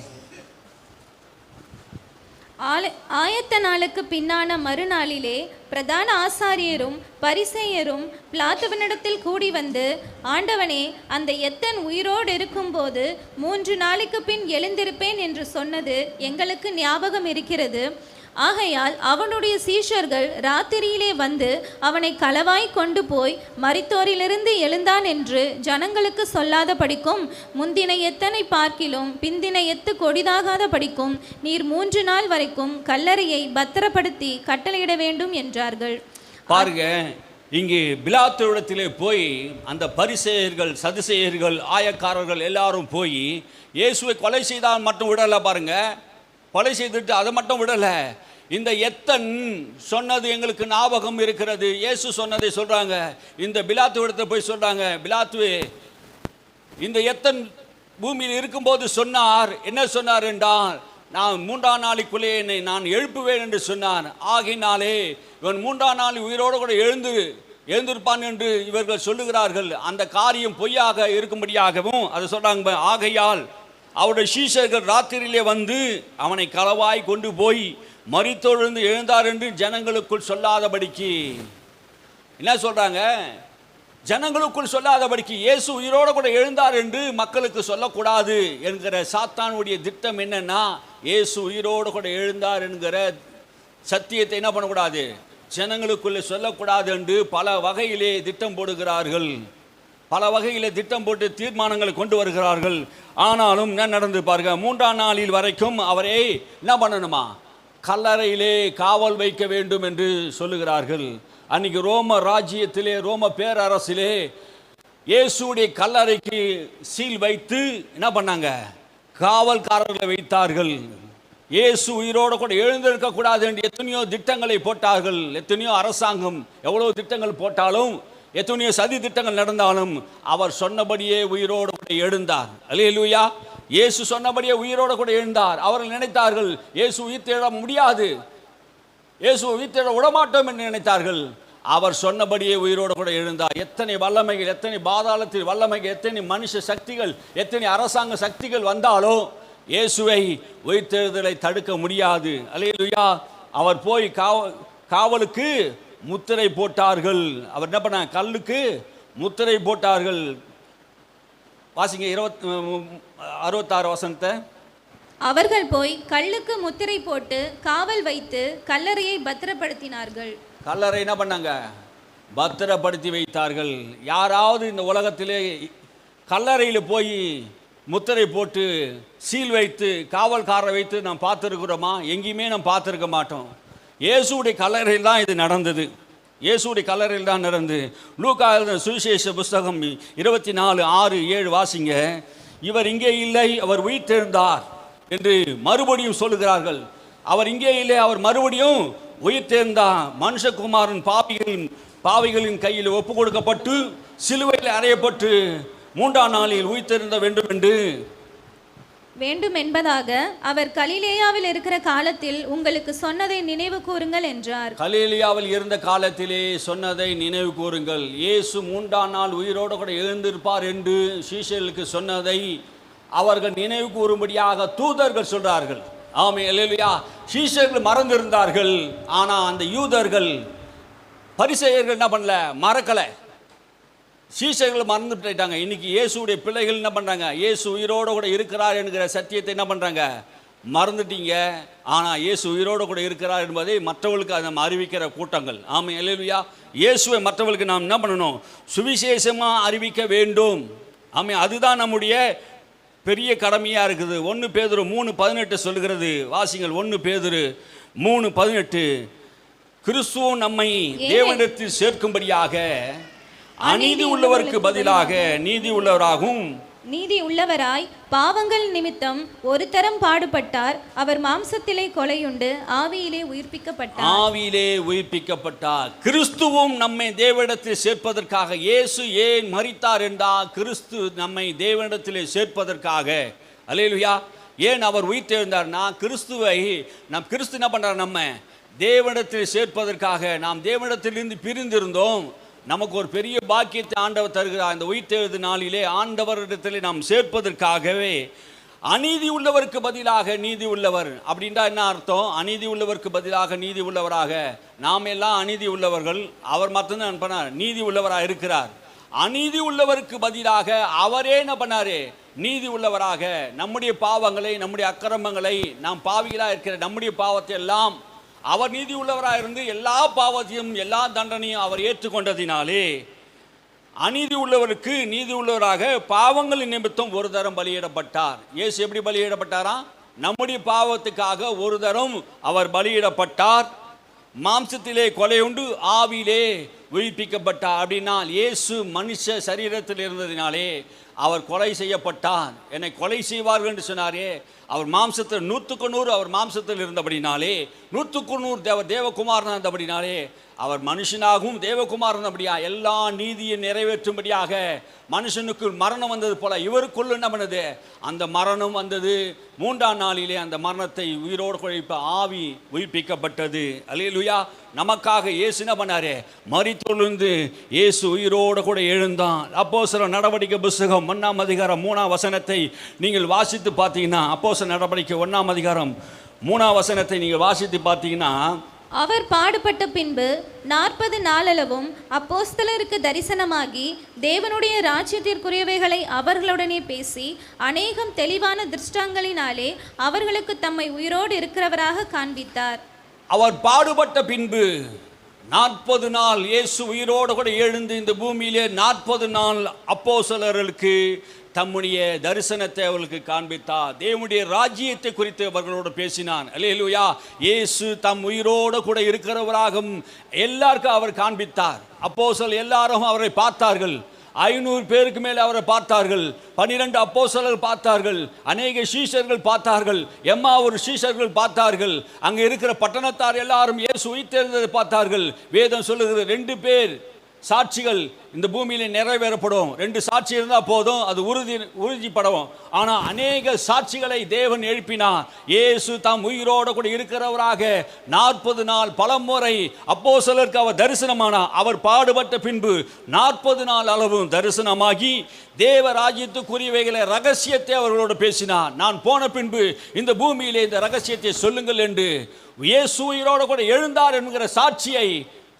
Speaker 2: ஆயத்த நாளுக்கு பின்னான மறுநாளிலே பிரதான ஆசாரியரும் பரிசேயரும் பிலாத்துவினிடத்தில் கூடி வந்து, ஆண்டவனே, அந்த எத்தன் உயிரோடு இருக்கும்போது 3 நாளைக்கு பின் எழுந்திருப்பேன் என்று சொன்னது எங்களுக்கு ஞாபகம் இருக்கிறது. ஆகையால் அவனுடைய சீஷர்கள் ராத்திரியிலே வந்து அவனை களவாய் கொண்டு போய் மரித்தோரிலிருந்து எழுந்தான் என்று ஜனங்களுக்கு சொல்லாத படிக்கும், முந்தின எத்தனை பார்க்கிலும் பிந்தின எத்து கொடிதாகாத படிக்கும் நீர் 3 நாள் வரைக்கும் கல்லறையை பத்திரப்படுத்தி கட்டளையிட வேண்டும் என்றார்கள்.
Speaker 1: பாருங்க, இங்கே பிலாத்துவிடத்திலே போய் அந்த பரிசேயர்கள், சதுசேயர்கள், ஆயக்காரர்கள் எல்லாரும் போய் இயேசுவை கொலை செய்தால் மட்டும் விடலை. பாருங்க, கொலை செய்துட்டு அதை மட்டும் விடலை. இந்த எத்தன் சொன்னது எங்களுக்கு ஞாபகம் இருக்கிறது. இயேசு சொன்னதை சொல்றாங்க. இந்த பிலாத்துவிடத்தை போய் சொல்றாங்க, பிலாத்துவே, இந்த எத்தன் பூமியில் இருக்கும்போது சொன்னார். என்ன சொன்னார் என்றால், நான் 3ஆம் நாளைக்குள்ளே என்னை நான் எழுப்புவேன் என்று சொன்னார். ஆகினாலே இவன் 3ஆம் நாள் உயிரோடு கூட எழுந்திருப்பான் என்று இவர்கள் சொல்லுகிறார்கள். அந்த காரியம் பொய்யாக இருக்கும்படியாகவும் அதை சொல்றாங்க. ஆகையால் அவருடைய சீஷர்கள் ராத்திரியிலே வந்து அவனை களவாய் கொண்டு போய் மரித்தோரிலிருந்து எழுந்தார் என்று ஜனங்களுக்குள் சொல்லாதபடிக்கு, என்ன சொல்றாங்க, ஜனங்களுக்குள் சொல்லாதபடிக்கு இயேசு உயிரோடு கூட எழுந்தார் என்று மக்களுக்கு சொல்லக்கூடாது என்கிற சாத்தானுடைய திட்டம் என்னன்னா, இயேசு உயிரோடு கூட எழுந்தார் என்கிற சத்தியத்தை என்ன பண்ணக்கூடாது, ஜனங்களுக்குள்ளே சொல்லக்கூடாது என்று பல வகையிலே திட்டம் போடுகிறார்கள். பல வகையிலே திட்டம் போட்டு தீர்மானங்களை கொண்டு வருகிறார்கள். ஆனாலும் என்ன நடந்து பாருங்க, 3ஆம் நாளில் வரைக்கும் அவரை என்ன பண்ணணுமா, கல்லறையிலே காவல் வைக்க வேண்டும் என்று சொல்லுகிறார்கள். அன்னைக்கு ரோம ராஜ்யத்திலே, ரோம பேரரசிலே இயேசுடைய கல்லறைக்கு சீல் வைத்து என்ன பண்ணாங்க, காவல்காரர்களை வைத்தார்கள். இயேசு உயிரோடு கூட எழுந்திருக்க கூடாது என்று எத்தனையோ திட்டங்களை போட்டார்கள். எத்தனையோ அரசாங்கம் எவ்வளவு திட்டங்கள் போட்டாலும், எத்தனையோ சதி திட்டங்கள் நடந்தாலும் அவர் சொன்னபடியே உயிரோடு கூட எழுந்தார். அல்லேலூயா. இயேசு சொன்னபடியே உயிரோடு கூட எழுந்தார். அவர்கள் நினைத்தார்கள் இயேசு உயிர் தேட முடியாது, இயேசு உயிர் தேட விடமாட்டோம் என்று நினைத்தார்கள். அவர் சொன்னபடியே உயிரோடு கூட எழுந்தார். எத்தனை வல்லமைகள், எத்தனை பாதாளத்தில் வல்லமைகள், எத்தனை மனுஷ சக்திகள், எத்தனை அரசாங்க சக்திகள் வந்தாலும் இயேசுவை உயிர்த்தெழுதலை தடுக்க முடியாது. அல்லேலூயா. அவர் போய் காவலுக்கு முத்திரை போட்டார்கள். அவர் என்ன பண்ண, கல்லுக்கு முத்திரை போட்டார்கள். வாசிங்க 66 வசனத்தை.
Speaker 2: அவர்கள் போய் கல்லுக்கு முத்திரை போட்டு காவல் வைத்து கல்லறையை பத்திரப்படுத்தினார்கள்.
Speaker 1: கல்லறை என்ன பண்ணாங்க, பத்திரப்படுத்தி வைத்தார்கள். யாராவது இந்த உலகத்திலே கல்லறையில் போய் முத்திரை போட்டு சீல் வைத்து காவல்காரரை வைத்து நாம் பார்த்துருக்கிறோமா? எங்கேயுமே நாம் பார்த்துருக்க மாட்டோம். இயேசுடைய கல்லறையில் தான் இது நடந்தது. இயேசுடைய கல்லறையில் தான் நடந்து. லூக்கா சுவிசேஷ புஸ்தகம் 24:6-7 வாசிங்க. இவர் இங்கே இல்லை, அவர் உயிர்த்தெழுந்தார் என்று மறுபடியும் சொல்லுகிறார்கள். அவர் இங்கே இல்லை, அவர் மறுபடியும் உயிர்த்தெழுந்தார். மனுஷகுமாரன் பாவிகளின் கையில் ஒப்பு கொடுக்கப்பட்டு சிலுவையில் அறையப்பட்டு 3ஆம் நாளில் உயிர்த்தெழுந்த வேண்டும் என்பதாக அவர் கலிலேயாவில் இருக்கிற காலத்தில் உங்களுக்கு சொன்னதை நினைவு கூறுங்கள் என்றார். கலிலேயாவில் இருந்த காலத்திலே சொன்னதை நினைவு கூறுங்கள். இயேசு 3ஆம் நாள் உயிரோடு கூட எழுந்திருப்பார் என்று சீஷர்களுக்கு சொன்னதை அவர்கள் நினைவு கூறும்படியாக தூதர்கள் சொல்றார்கள். ஆமென், அல்லேலூயா. சீஷர்கள் மறந்திருந்தார்கள். ஆனா அந்த யூதர்கள், பரிசேயர்கள் என்ன பண்ணல, மறக்கலை. சீஷர்கள் மறந்து போயிட்டாங்க. இன்னைக்கு இயேசுடைய பிள்ளைகள் என்ன பண்றாங்க, இயேசு உயிரோடு கூட இருக்கிறார் என்கிற சத்தியத்தை என்ன பண்றாங்க, மறந்துட்டீங்க. ஆனா இயேசு உயிரோடு கூட இருக்கிறார் என்பதை மற்றவர்களுக்கு நம்ம அறிவிக்கிற கூட்டங்கள். ஆமென், அல்லேலூயா. இயேசுவை மற்றவர்களுக்கு நாம் என்ன பண்ணணும், சுவிசேஷமா அறிவிக்க வேண்டும். ஆமென், அதுதான் நம்முடைய பெரிய கடமையா இருக்குது. 1 பேதுரு 3:18 சொல்கிறது. வாசிங்கள். 1 பேதுரு 3:18. கிறிஸ்துவும் நம்மை தேவனிடத்தில் சேர்க்கும்படியாக அநீதி உள்ளவருக்கு பதிலாக நீதி உள்ளவராகும்.
Speaker 2: நீதி உள்ளவராய் பாவங்கள் நிமித்தம் ஒரு தரம் பாடுபட்டார். அவர் மாம்சத்திலே கொலையுண்டு ஆவியிலே உயிர்ப்பிக்கப்பட்டார். கிறிஸ்துவும் நம்மை தேவனிடத்தில் சேர்ப்பதற்காக. இயேசு ஏன் மரித்தார் என்றால், கிறிஸ்து நம்மை தேவனிடத்திலே சேர்ப்பதற்காக. அல்லேலூயா. ஏன் அவர் உயிர்த்தெழுந்தார்னா, கிறிஸ்து என்ன பண்றார், நம்ம தேவனிடத்தில் சேர்ப்பதற்காக. நாம் தேவனிடத்திலிருந்து பிரிந்திருந்தோம். நமக்கு ஒரு பெரிய பாக்கியத்தை ஆண்டவர் தருகிறார். இந்த உயிர்த்தெழுது நாளிலே ஆண்டவரிடத்தில் நாம் சேர்ப்பதற்காகவே. அநீதி உள்ளவருக்கு பதிலாக நீதி உள்ளவர் அப்படின்றா என்ன அர்த்தம்? அநீதி உள்ளவருக்கு பதிலாக நீதி உள்ளவராக. நாம் எல்லாம் அநீதி உள்ளவர்கள், அவர் மட்டும்தான் பண்ணார் நீதி உள்ளவராக இருக்கிறார். அநீதி உள்ளவருக்கு பதிலாக அவரே என்ன பண்ணாரு, நீதி உள்ளவராக. நம்முடைய பாவங்களை, நம்முடைய அக்கிரமங்களை, நாம் பாவிகளாக இருக்கிற நம்முடைய பாவத்தை எல்லாம்
Speaker 1: அவர் நீதி உள்ளவராக இருந்து எல்லா பாவத்தையும் எல்லா தண்டனையும் அவர் ஏற்றுக்கொண்டதினாலே அநீதி உள்ளவருக்கு நீதி உள்ளவராக பாவங்களின் நிமித்தம் ஒரு தரம் பலியிடப்பட்டார். இயேசு எப்படி பலியிடப்பட்டாரா? நம்முடைய பாவத்துக்காக ஒரு தரம் அவர் பலியிடப்பட்டார். மாம்சத்திலே கொலையுண்டு ஆவியிலே உயிர்ப்பிக்கப்பட்டார். அப்படின்னா இயேசு மனுஷ சரீரத்தில் இருந்ததினாலே அவர் கொலை செய்யப்பட்டார். என்னை கொலை செய்வார்கள் என்று சொன்னாரே, அவர் மாம்சத்தில் 100% அவர் மாம்சத்தில் இருந்தபடினாலே 100% தேவகுமாரன் இருந்தபடினாலே அவர் மனுஷனாகவும் தேவகுமாரன் இருந்தபடியா எல்லா நீதியை நிறைவேற்றும்படியாக மனுஷனுக்கு மரணம் வந்தது போல இவருக்குள்ள என்ன பண்ணது? அந்த மரணம் வந்தது. 3ஆம் நாளிலே அந்த மரணத்தை உயிரோடு குழைப்ப ஆவி உயிர்ப்பிக்கப்பட்டது. அல்லேலூயா. நமக்காக இயேசு என்ன பண்ணாரு? மரித்தொழுந்து இயேசு உயிரோடு கூட எழுந்தான். அப்போஸ்தலர் நடவடிக்கை புஸ்தகம் 1ஆம் அதிகாரம் 3ஆம் வசனத்தை நீங்கள் வாசித்து பார்த்தீங்கன்னா, அப்போஸ்தலர் நடவடிக்கை 1ஆம் அதிகாரம் 3ஆம் வசனத்தை நீங்கள் வாசித்து பார்த்தீங்கன்னா,
Speaker 2: அவர் பாடுபட்ட பின்பு 40 நாளளவும் அப்போஸ்தலருக்கு தரிசனமாகி தேவனுடைய ராஜ்யத்திற்குரியவைகளை அவர்களுடனே பேசி அநேகம் தெளிவான திருஷ்டாங்களினாலே அவர்களுக்கு தம்மை உயிரோடு இருக்கிறவராக காண்பித்தார்.
Speaker 1: அவர் பாடுபட்ட பின்பு 40 நாள் இயேசு உயிரோடு கூட எழுந்து இந்த பூமியிலே 40 நாள் அப்போஸ்தலர்களுக்கு தம்முடைய தரிசனத்தை அவர்களுக்கு காண்பித்தார். தேவனுடைய ராஜ்யத்தை குறித்து அவர்களோடு பேசினான். அல்லேலூயா. இயேசு தம் உயிரோடு கூட இருக்கிறவராகவும் எல்லாருக்கும் அவர் காண்பித்தார். அப்போஸ்தலர் எல்லாரும் அவரை பார்த்தார்கள். 500 பேருக்கு மேலே அவரை பார்த்தார்கள். 12 அப்போஸ்தலர்கள் பார்த்தார்கள். அநேக சீஷர்கள் பார்த்தார்கள். ஒரு சீஷர்கள் பார்த்தார்கள். அங்கே இருக்கிற பட்டணத்தார் எல்லாரும் இயேசு உயிர்த்தெழுந்ததை பார்த்தார்கள். வேதம் சொல்லுகிறது 2 பேர் சாட்சிகள் இந்த பூமியில நிறைவேறப்படும். 2 சாட்சி இருந்தால் போதும், அது உறுதிப்படும். ஆனால் அநேக சாட்சிகளை தேவன் எழுப்பினார். இயேசு தாம் உயிரோடு கூட இருக்கிறவராக 40 நாள் பலமுறை அப்போஸ்தலருக்கு அவர் தரிசனமானார். அவர் பாடுபட்ட பின்பு 40 நாள் அளவும் தரிசனமாகி தேவ ராஜ்யத்துக்குரியவைகளை ரகசியத்தை அவர்களோடு பேசினார். நான் போன பின்பு இந்த பூமியிலே இந்த ரகசியத்தை சொல்லுங்கள் என்று இயேசு உயிரோடு கூட எழுந்தார் என்கிற சாட்சியை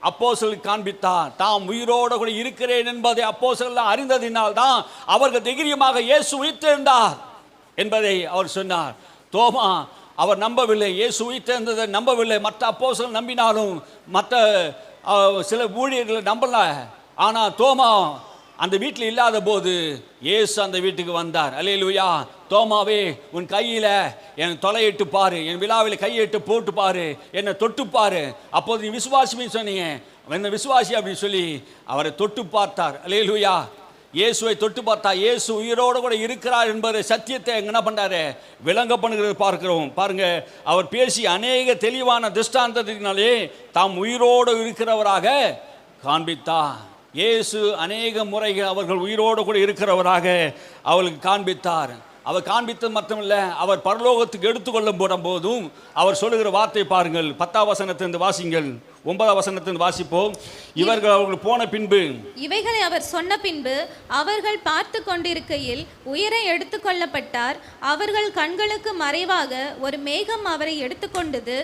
Speaker 1: அப்போஸ்தலருக்கு காண்பித்தார். தாம் உயிரோடு கூட இருக்கிறேன் என்பதை அப்போஸ்தலர்கள் அறிந்ததினால் தான் அவர்கள் தைரியமாக இயேசு உயிர்த்தெழுந்தார் என்பதை அவர் சொன்னார். தோமா அவர் நம்பவில்லை, இயேசு உயிர்த்தெழுந்ததை நம்பவில்லை. மற்ற அப்போஸ்தலர்கள் நம்பினாலும் மற்ற சில ஊழியர்களை நம்பல. ஆனால் தோமா அந்த வீட்டில் இல்லாத போது இயேசு அந்த வீட்டுக்கு வந்தார். அல்லேலூயா. தோமாவே, உன் கையில் என் தொலையிட்டு பாரு, என் விழாவில் கையிட்டு போட்டு பாரு, என்னை தொட்டு பாரு, அப்போது நீ விசுவாசின்னு சொன்னீங்க, என்ன விசுவாசி அப்படின்னு சொல்லி அவரை தொட்டு பார்த்தார். அல்லேலூயா. இயேசுவை தொட்டு பார்த்தா இயேசு உயிரோடு கூட இருக்கிறார் என்பதை சத்தியத்தை என்ன பண்ணுறாரு? விளங்க பண்ணுகிறது பார்க்கிறோம். பாருங்க, அவர் பேசி அநேக தெளிவான திருஷ்டாந்தத்தினாலே தாம் உயிரோடு இருக்கிறவராக காண்பித்தார். இயேசு அநேக முறைகள் அவர்கள் உயிரோடு கூட இருக்கிறவராக அவளுக்கு காண்பித்தார். அவர் காண்பித்தது மட்டுமில்ல, அவர் பரலோகத்துக்கு எடுத்துக்கொள்ளும் போதும் அவர் சொல்லுகிற வார்த்தை பாருங்கள். 10ஆம் வசனத்திலிருந்து வாசிங்கள். 9ஆம் வசனத்திலிருந்து வாசிப்போம். இவர்கள் அவர்கள் போன பின்பு,
Speaker 2: இவைகளை அவர் சொன்ன பின்பு அவர்கள் பார்த்து கொண்டிருக்கையில் உயர எடுத்துக்கொள்ளப்பட்டார். அவர்கள் கண்களுக்கு மறைவாக ஒரு மேகம் அவரை எடுத்துக்கொண்டது.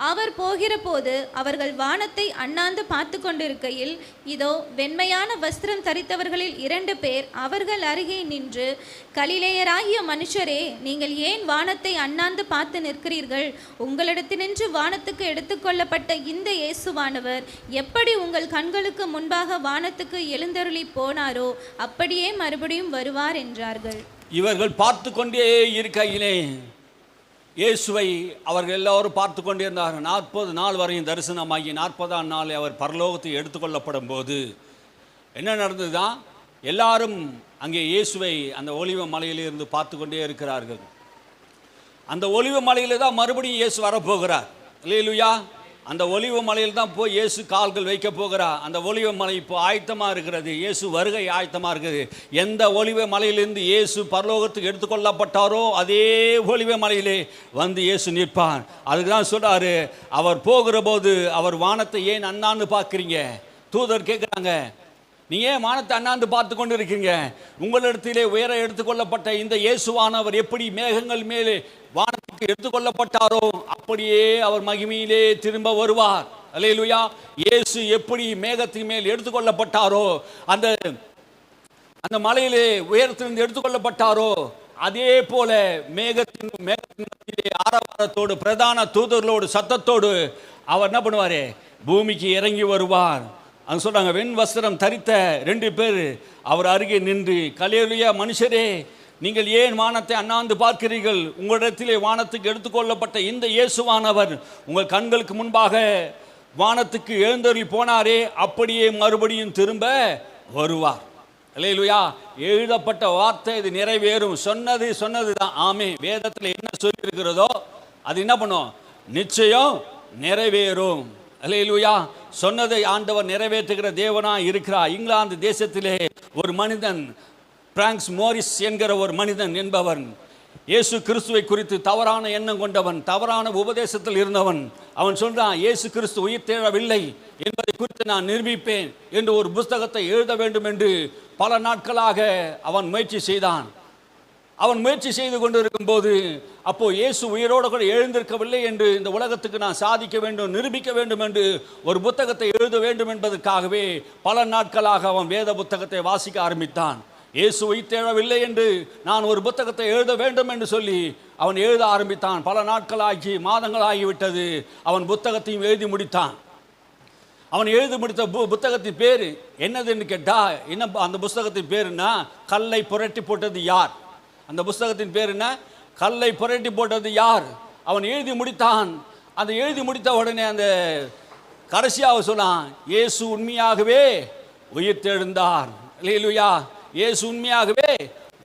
Speaker 2: அவர் போகிற போது அவர்கள் வானத்தை அண்ணாந்து பார்த்து கொண்டிருக்கையில் இதோ வெண்மையான வஸ்திரம் தரித்தவர்களில் 2 பேர் அவர்கள் அருகே நின்று, கலிலேயராகிய மனுஷரே, நீங்கள் ஏன் வானத்தை அண்ணாந்து பார்த்து நிற்கிறீர்கள்? உங்களிடத்தினின்று வானத்துக்கு எடுத்துக்கொள்ளப்பட்ட இந்த இயேசுவானவர் எப்படி உங்கள் கண்களுக்கு முன்பாக வானத்துக்கு எழுந்தருளி போனாரோ அப்படியே மறுபடியும் வருவார் என்றார்கள்.
Speaker 1: இவர்கள் பார்த்து கொண்டே இருக்கையிலே இயேசுவை அவர்கள் எல்லோரும் பார்த்து கொண்டே இருந்தார்கள். 40 நாள் வரையும் தரிசனமாகி 40ஆம் நாள் அவர் பரலோகத்தை எடுத்துக்கொள்ளப்படும் போது என்ன நடந்ததுதான்? எல்லாரும் அங்கே இயேசுவை அந்த ஒலிவ மலையிலிருந்து பார்த்து கொண்டே இருக்கிறார்கள். அந்த ஒலிவ மலையில தான் மறுபடியும் இயேசு வரப்போகிறார். அல்லேலூயா. அந்த ஒலிவ மலையில் தான் போய் இயேசு கால்கள் வைக்க போகிறார். அந்த ஒலிவ மலை இப்போ ஆயத்தமாக இருக்கிறது. இயேசு வருகை ஆயத்தமாக இருக்குது. எந்த ஒலிவ மலையிலிருந்து இயேசு பரலோகத்துக்கு எடுத்துக்கொள்ளப்பட்டாரோ அதே ஒலிவ மலையிலே வந்து இயேசு நிற்பார். அதுக்கு தான் சொல்றாரு, அவர் போகிற போது அவர் வானத்தை ஏன் அண்ணாந்து பார்க்குறீங்க? தூதர் கேட்குறாங்க, நீங்க ஏன் வானத்தை அண்ணாந்து பார்த்து கொண்டு இருக்கீங்க? உங்களிடத்திலே உயர எடுத்துக்கொள்ளப்பட்ட இந்த இயேசுவானவர் எப்படி மேகங்கள் மேலே வானத்துக்கு எடுத்துக்கொள்ளப்பட்டாரோ அப்படியே அவர் மகிமையிலே திரும்ப வருவார். அல்லேலூயா. இயேசு எப்படி மேகத்தின் மேல் எடுத்துக்கொள்ளப்பட்டாரோ, அந்த மலையிலே உயரத்திலிருந்து எடுத்துக்கொள்ளப்பட்டாரோ அதே போல மேகத்தின் ஆரவாரத்தோடு பிரதான தூதர்களோடு சத்தத்தோடு அவர் என்ன பண்ணுவார்? பூமிக்கு இறங்கி வருவார். அவங்க சொல்கிறாங்க, வெண் வஸ்திரம் தரித்த 2 பேர் அவர் அருகே நின்று, கலேலுயா மனுஷரே, நீங்கள் ஏன் வானத்தை அண்ணாந்து பார்க்கிறீர்கள்? உங்களிடத்திலே வானத்துக்கு எடுத்துக்கொள்ளப்பட்ட இந்த இயேசுவானவர் உங்கள் கண்களுக்கு முன்பாக வானத்துக்கு எழுந்தருளி போனாரே, அப்படியே மறுபடியும் திரும்ப வருவார். அல்லேலூயா. எழுதப்பட்ட வார்த்தை இது நிறைவேறும். சொன்னது தான். ஆமே. வேதத்தில் என்ன சொல்லியிருக்கிறதோ அது என்ன பண்ணும்? நிச்சயம் நிறைவேறும். அல்லேலூயா. சொன்னதை ஆண்டவர் நிறைவேற்றுகிற தேவனாய் இருக்கிறார். இங்கிலாந்து தேசத்திலே ஒரு மனிதன், பிராங்க்ஸ் மோரிஸ் என்கிற ஒரு மனிதன் என்பவன், இயேசு கிறிஸ்துவை குறித்து தவறான எண்ணம் கொண்டவன், தவறான உபதேசத்தில் இருந்தவன். அவன் சொல்றான், இயேசு கிறிஸ்து உயிர் தேழவில்லை என்பதை குறித்து நான் நிரூபிப்பேன் என்று ஒரு புஸ்தகத்தை எழுத வேண்டும் என்று பல நாட்களாக அவன் முயற்சி செய்தான். அவன் முயற்சி செய்து கொண்டிருக்கும் போது, அப்போ இயேசு உயிரோடு கூட எழுந்திருக்கவில்லை என்று இந்த உலகத்துக்கு நான் சாதிக்க வேண்டும், நிரூபிக்க வேண்டும் என்று ஒரு புத்தகத்தை எழுத வேண்டும் என்பதற்காகவே பல நாட்களாக அவன் வேத புத்தகத்தை வாசிக்க ஆரம்பித்தான். இயேசு உயிர்த்தெழவில்லை என்று நான் ஒரு புத்தகத்தை எழுத வேண்டும் என்று சொல்லி அவன் எழுத ஆரம்பித்தான். பல நாட்களாகி மாதங்களாகிவிட்டது. அவன் புத்தகத்தையும் எழுதி முடித்தான். அவன் எழுதி முடித்த புத்தகத்தின் பேர் என்னதுன்னு கேட்டா, என்ன அந்த புஸ்தகத்தின் பேருன்னா, கல்லை புரட்டி போட்டது யார்? அந்த புஸ்தகத்தின் பேர் என்ன? கல்லை புரட்டி போட்டது யார்? அவன் எழுதி முடித்தான். அந்த எழுதி முடித்த உடனே அந்த கடைசியாக சொன்னான், இயேசு உண்மையாகவே உயிர்த்தெழுந்தார். அல்லேலூயா. இயேசு உண்மையாகவே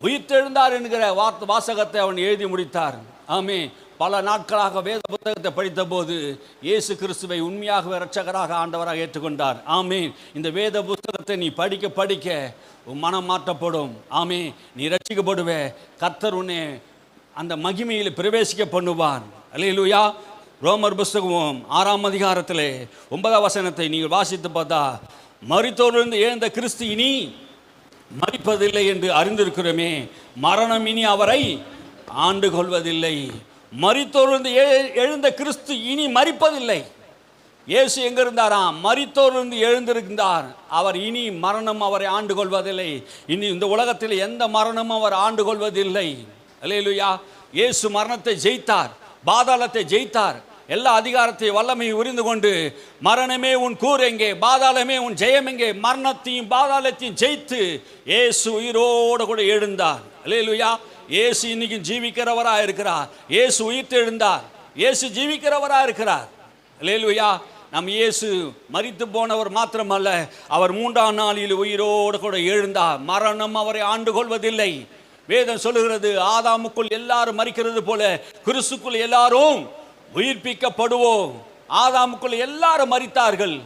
Speaker 1: உயிர்த்தெழுந்தார் என்கிற வாசகத்தை அவன் எழுதி முடித்தார். ஆமே. பல நாட்களாக வேத புத்தகத்தை படித்த போது இயேசு கிறிஸ்துவை உண்மையாகவே இரட்சகராக ஆண்டவராக ஏற்றுக்கொண்டார். ஆமே. இந்த வேத புத்தகத்தை நீ படிக்க படிக்க உன் மனம் மாற்றப்படும். ஆமே. நீ ரட்சிக்கப்படுவே. கர்த்தர் உன்னை அந்த மகிமையில் பிரவேசிக்க பண்ணுவார். அல்லேலூயா. ரோமர் புஸ்தகம் 6ஆம் அதிகாரத்திலே 9ஆம் வசனத்தை நீங்கள் வாசித்து பார்த்தா, மரித்தோரிலிருந்து எழுந்த கிறிஸ்து இனி மரிப்பதில்லை என்று அறிந்திருக்கிறோமே, மரணம் இனி அவரை ஆண்டு கொள்வதில்லை. மரித்தோரிலிருந்து எழுந்த கிறிஸ்து இனி மரிப்பதில்லை. இயேசு எங்க இருந்தாராம்? மரித்தோரிலிருந்து எழுந்திருந்தார். அவர் இனி மரணம் அவரை ஆண்டு கொள்வதில்லை. இனி இந்த உலகத்தில் எந்த மரணமும் அவர் ஆண்டு கொள்வதில்லை. அல்லேலூயா. இயேசு மரணத்தை ஜெயித்தார், பாதாளத்தை ஜெயித்தார். எல்லா அதிகாரத்தை வல்லமை உரிந்து கொண்டு, மரணமே உன் கூர் எங்கே, பாதாளமே உன் ஜெயம் எங்கே, மரணத்தையும் பாதாளத்தையும் ஜெயித்து இயேசு உயிரோடு கூட எழுந்தார். அல்லேலூயா. இயேசு இன்னைக்கு ஜீவிக்கிறவராக இருக்கிறார். இயேசு உயிர்த்தெழுந்தார். இயேசு ஜீவிக்கிறவராக இருக்கிறார். அல்லேலூயா. நம் இயேசு மரித்து போனவர் மாத்திரமல்ல, அவர் 3ஆம் நாளில் உயிரோடு கூட எழுந்தார். மரணம் அவரை ஆண்டு கொள்வதில்லை. வேதம் சொல்லுகிறது, ஆதாமுக்குள் எல்லாரும் மரிக்கிறது போல கிறிஸ்துக்குள் எல்லாரும் உயிர்ப்பிக்கப்படுவோம். ஆதாமுக்குள் எல்லாரும் மரித்தார்கள்.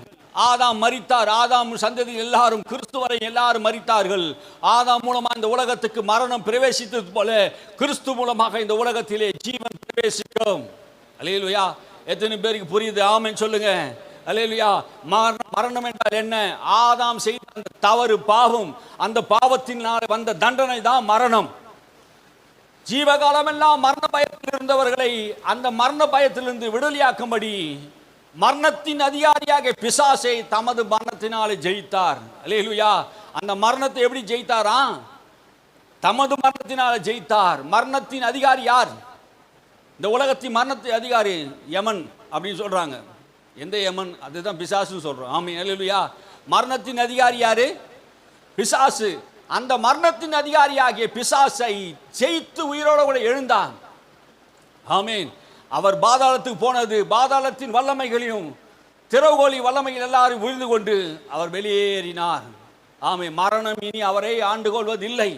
Speaker 1: ஆதாம் மரித்தார். ஆதாம் சந்ததி எல்லாரும், கிறிஸ்து வரை எல்லாரும் மரித்தார்கள். ஆதாம் மூலமாக இந்த உலகத்துக்கு மரணம் பிரவேசித்தது போல கிறிஸ்து மூலமாக இந்த உலகத்திலே ஜீவன் பிரவேசிக்கும். அல்லேலூயா. எத்தனை பேருக்கு புரியுது? ஆமென் சொல்லுங்க. அல்லேலூயா. மரணம் என்றால் என்ன? ஆதாம் செய்த அந்த தவறு, பாவம், அந்த பாவத்தினால் வந்த தண்டனை தான் மரணம். ஜீவகாலமெல்லாம் மரண பயத்தில் இருந்தவர்களை அந்த மரண பயத்திலிருந்து விடுதலையாக்கும்படி மரணத்தின் அதிகாரியாக பிசாசை தமது மரணத்தினாலே ஜெயித்தார். அல்லேலூயா. அந்த மரணத்தை எப்படி ஜெயித்தாரா? தமது மரணத்தினாலே ஜெயித்தார். மரணத்தின் அதிகாரி யார்? இந்த உலகத்தின் மரணத்தின் அதிகாரி யமன் அப்படின்னு சொல்றாங்க. எந்த யமன்? அதுதான் பிசாசுன்னு சொல்றோம். ஆமென். அல்லேலூயா. மரணத்தின் அதிகாரி யாரு? பிசாசு. அந்த மரணத்தின் அதிகாரியாகிய பிசாசை ஜெயித்து உயிரோடு கூட எழுந்தான். ஆமென். அவர் பாதாளத்துக்கு போனது, பாதாளத்தின் வல்லமைகளையும் திறவுகோலி வல்லமைகள் எல்லாரும் உழிந்து கொண்டு அவர் வெளியேறினார். ஆமென். மரணம் இனி அவரை ஆண்டு கொள்வதில்லை.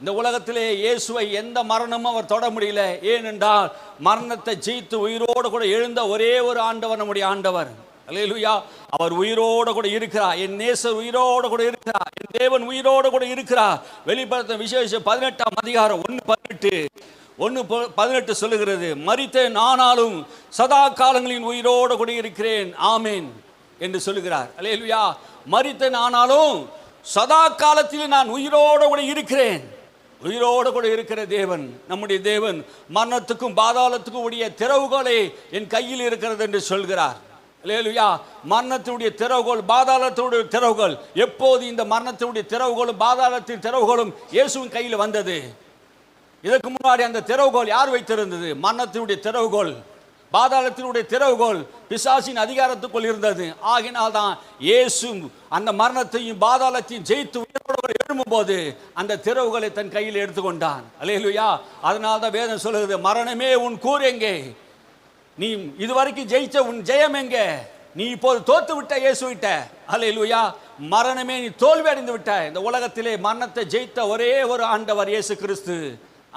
Speaker 1: இந்த உலகத்திலே இயேசுவை எந்த மரணமும் அவர் தொட முடியல. ஏனென்றால் மரணத்தை ஜெயித்து உயிரோடு கூட எழுந்த ஒரே ஒரு ஆண்டவர் நம்முடைய ஆண்டவர். அல்லேலூயா. அவர் உயிரோடு கூட இருக்கிறார். என் நேசர் உயிரோடு கூட இருக்கிறார். என் தேவன் உயிரோடு கூட இருக்கிறார். வெளிப்படுத்த விசேஷம் 18ஆம் அதிகாரம் 1:18 சொல்லுகிறது, மரித்தேன் ஆனாலும் சதா காலங்களின் உயிரோடு கூட இருக்கிறேன். ஆமேன் என்று சொல்லுகிறார். அல்லேலூயா. மரித்தேன் ஆனாலும் சதா காலத்தில் நான் உயிரோடு கூட இருக்கிறேன். உயிரோடு கூட இருக்கிற தேவன் நம்முடைய தேவன். மரணத்துக்கும் பாதாளத்துக்கும் உடைய திறவுகோலை என் கையில் இருக்கிறது என்று சொல்கிறார். அல்லேலூயா. மரணத்தினுடைய திறவுகோல், பாதாளத்தினுடைய திறவுகோல். எப்போது இந்த மரணத்தினுடைய திறவுகோலும் பாதாளத்தின் திறவுகோலும் இயேசுவின் கையில் வந்தது? இதற்கு முன்னாடி அந்த திறவுகோல் யார் வைத்திருந்தது? மரணத்தினுடைய திறவுகோல் பாதாளத்தினுடைய திறவுகோல் பிசாசின் அதிகாரத்துக்குள் இருந்தது. ஆகினால் தான் இயேசு அந்த மரணத்தையும் பாதாளத்தையும் ஜெயித்து உயிரோடு எழும்பும்போது அந்த திறவுகளை தன் கையில் எடுத்துக்கொண்டான். அல்லேலூயா. அதனால தான் வேதம் சொல்லுகிறது, மரணமே உன் கூர் எங்கே, நீ இதுவரைக்கும் ஜெயிச்ச உன் ஜெயம் எங்கே, நீ இப்போது தோத்து விட்ட இயேசு விட்ட. அல்லேலூயா. மரணமே நீ தோல்வி அடைந்து விட்ட. இந்த உலகத்திலே மரணத்தை ஜெயித்த ஒரே ஒரு ஆண்டவர் இயேசு கிறிஸ்து.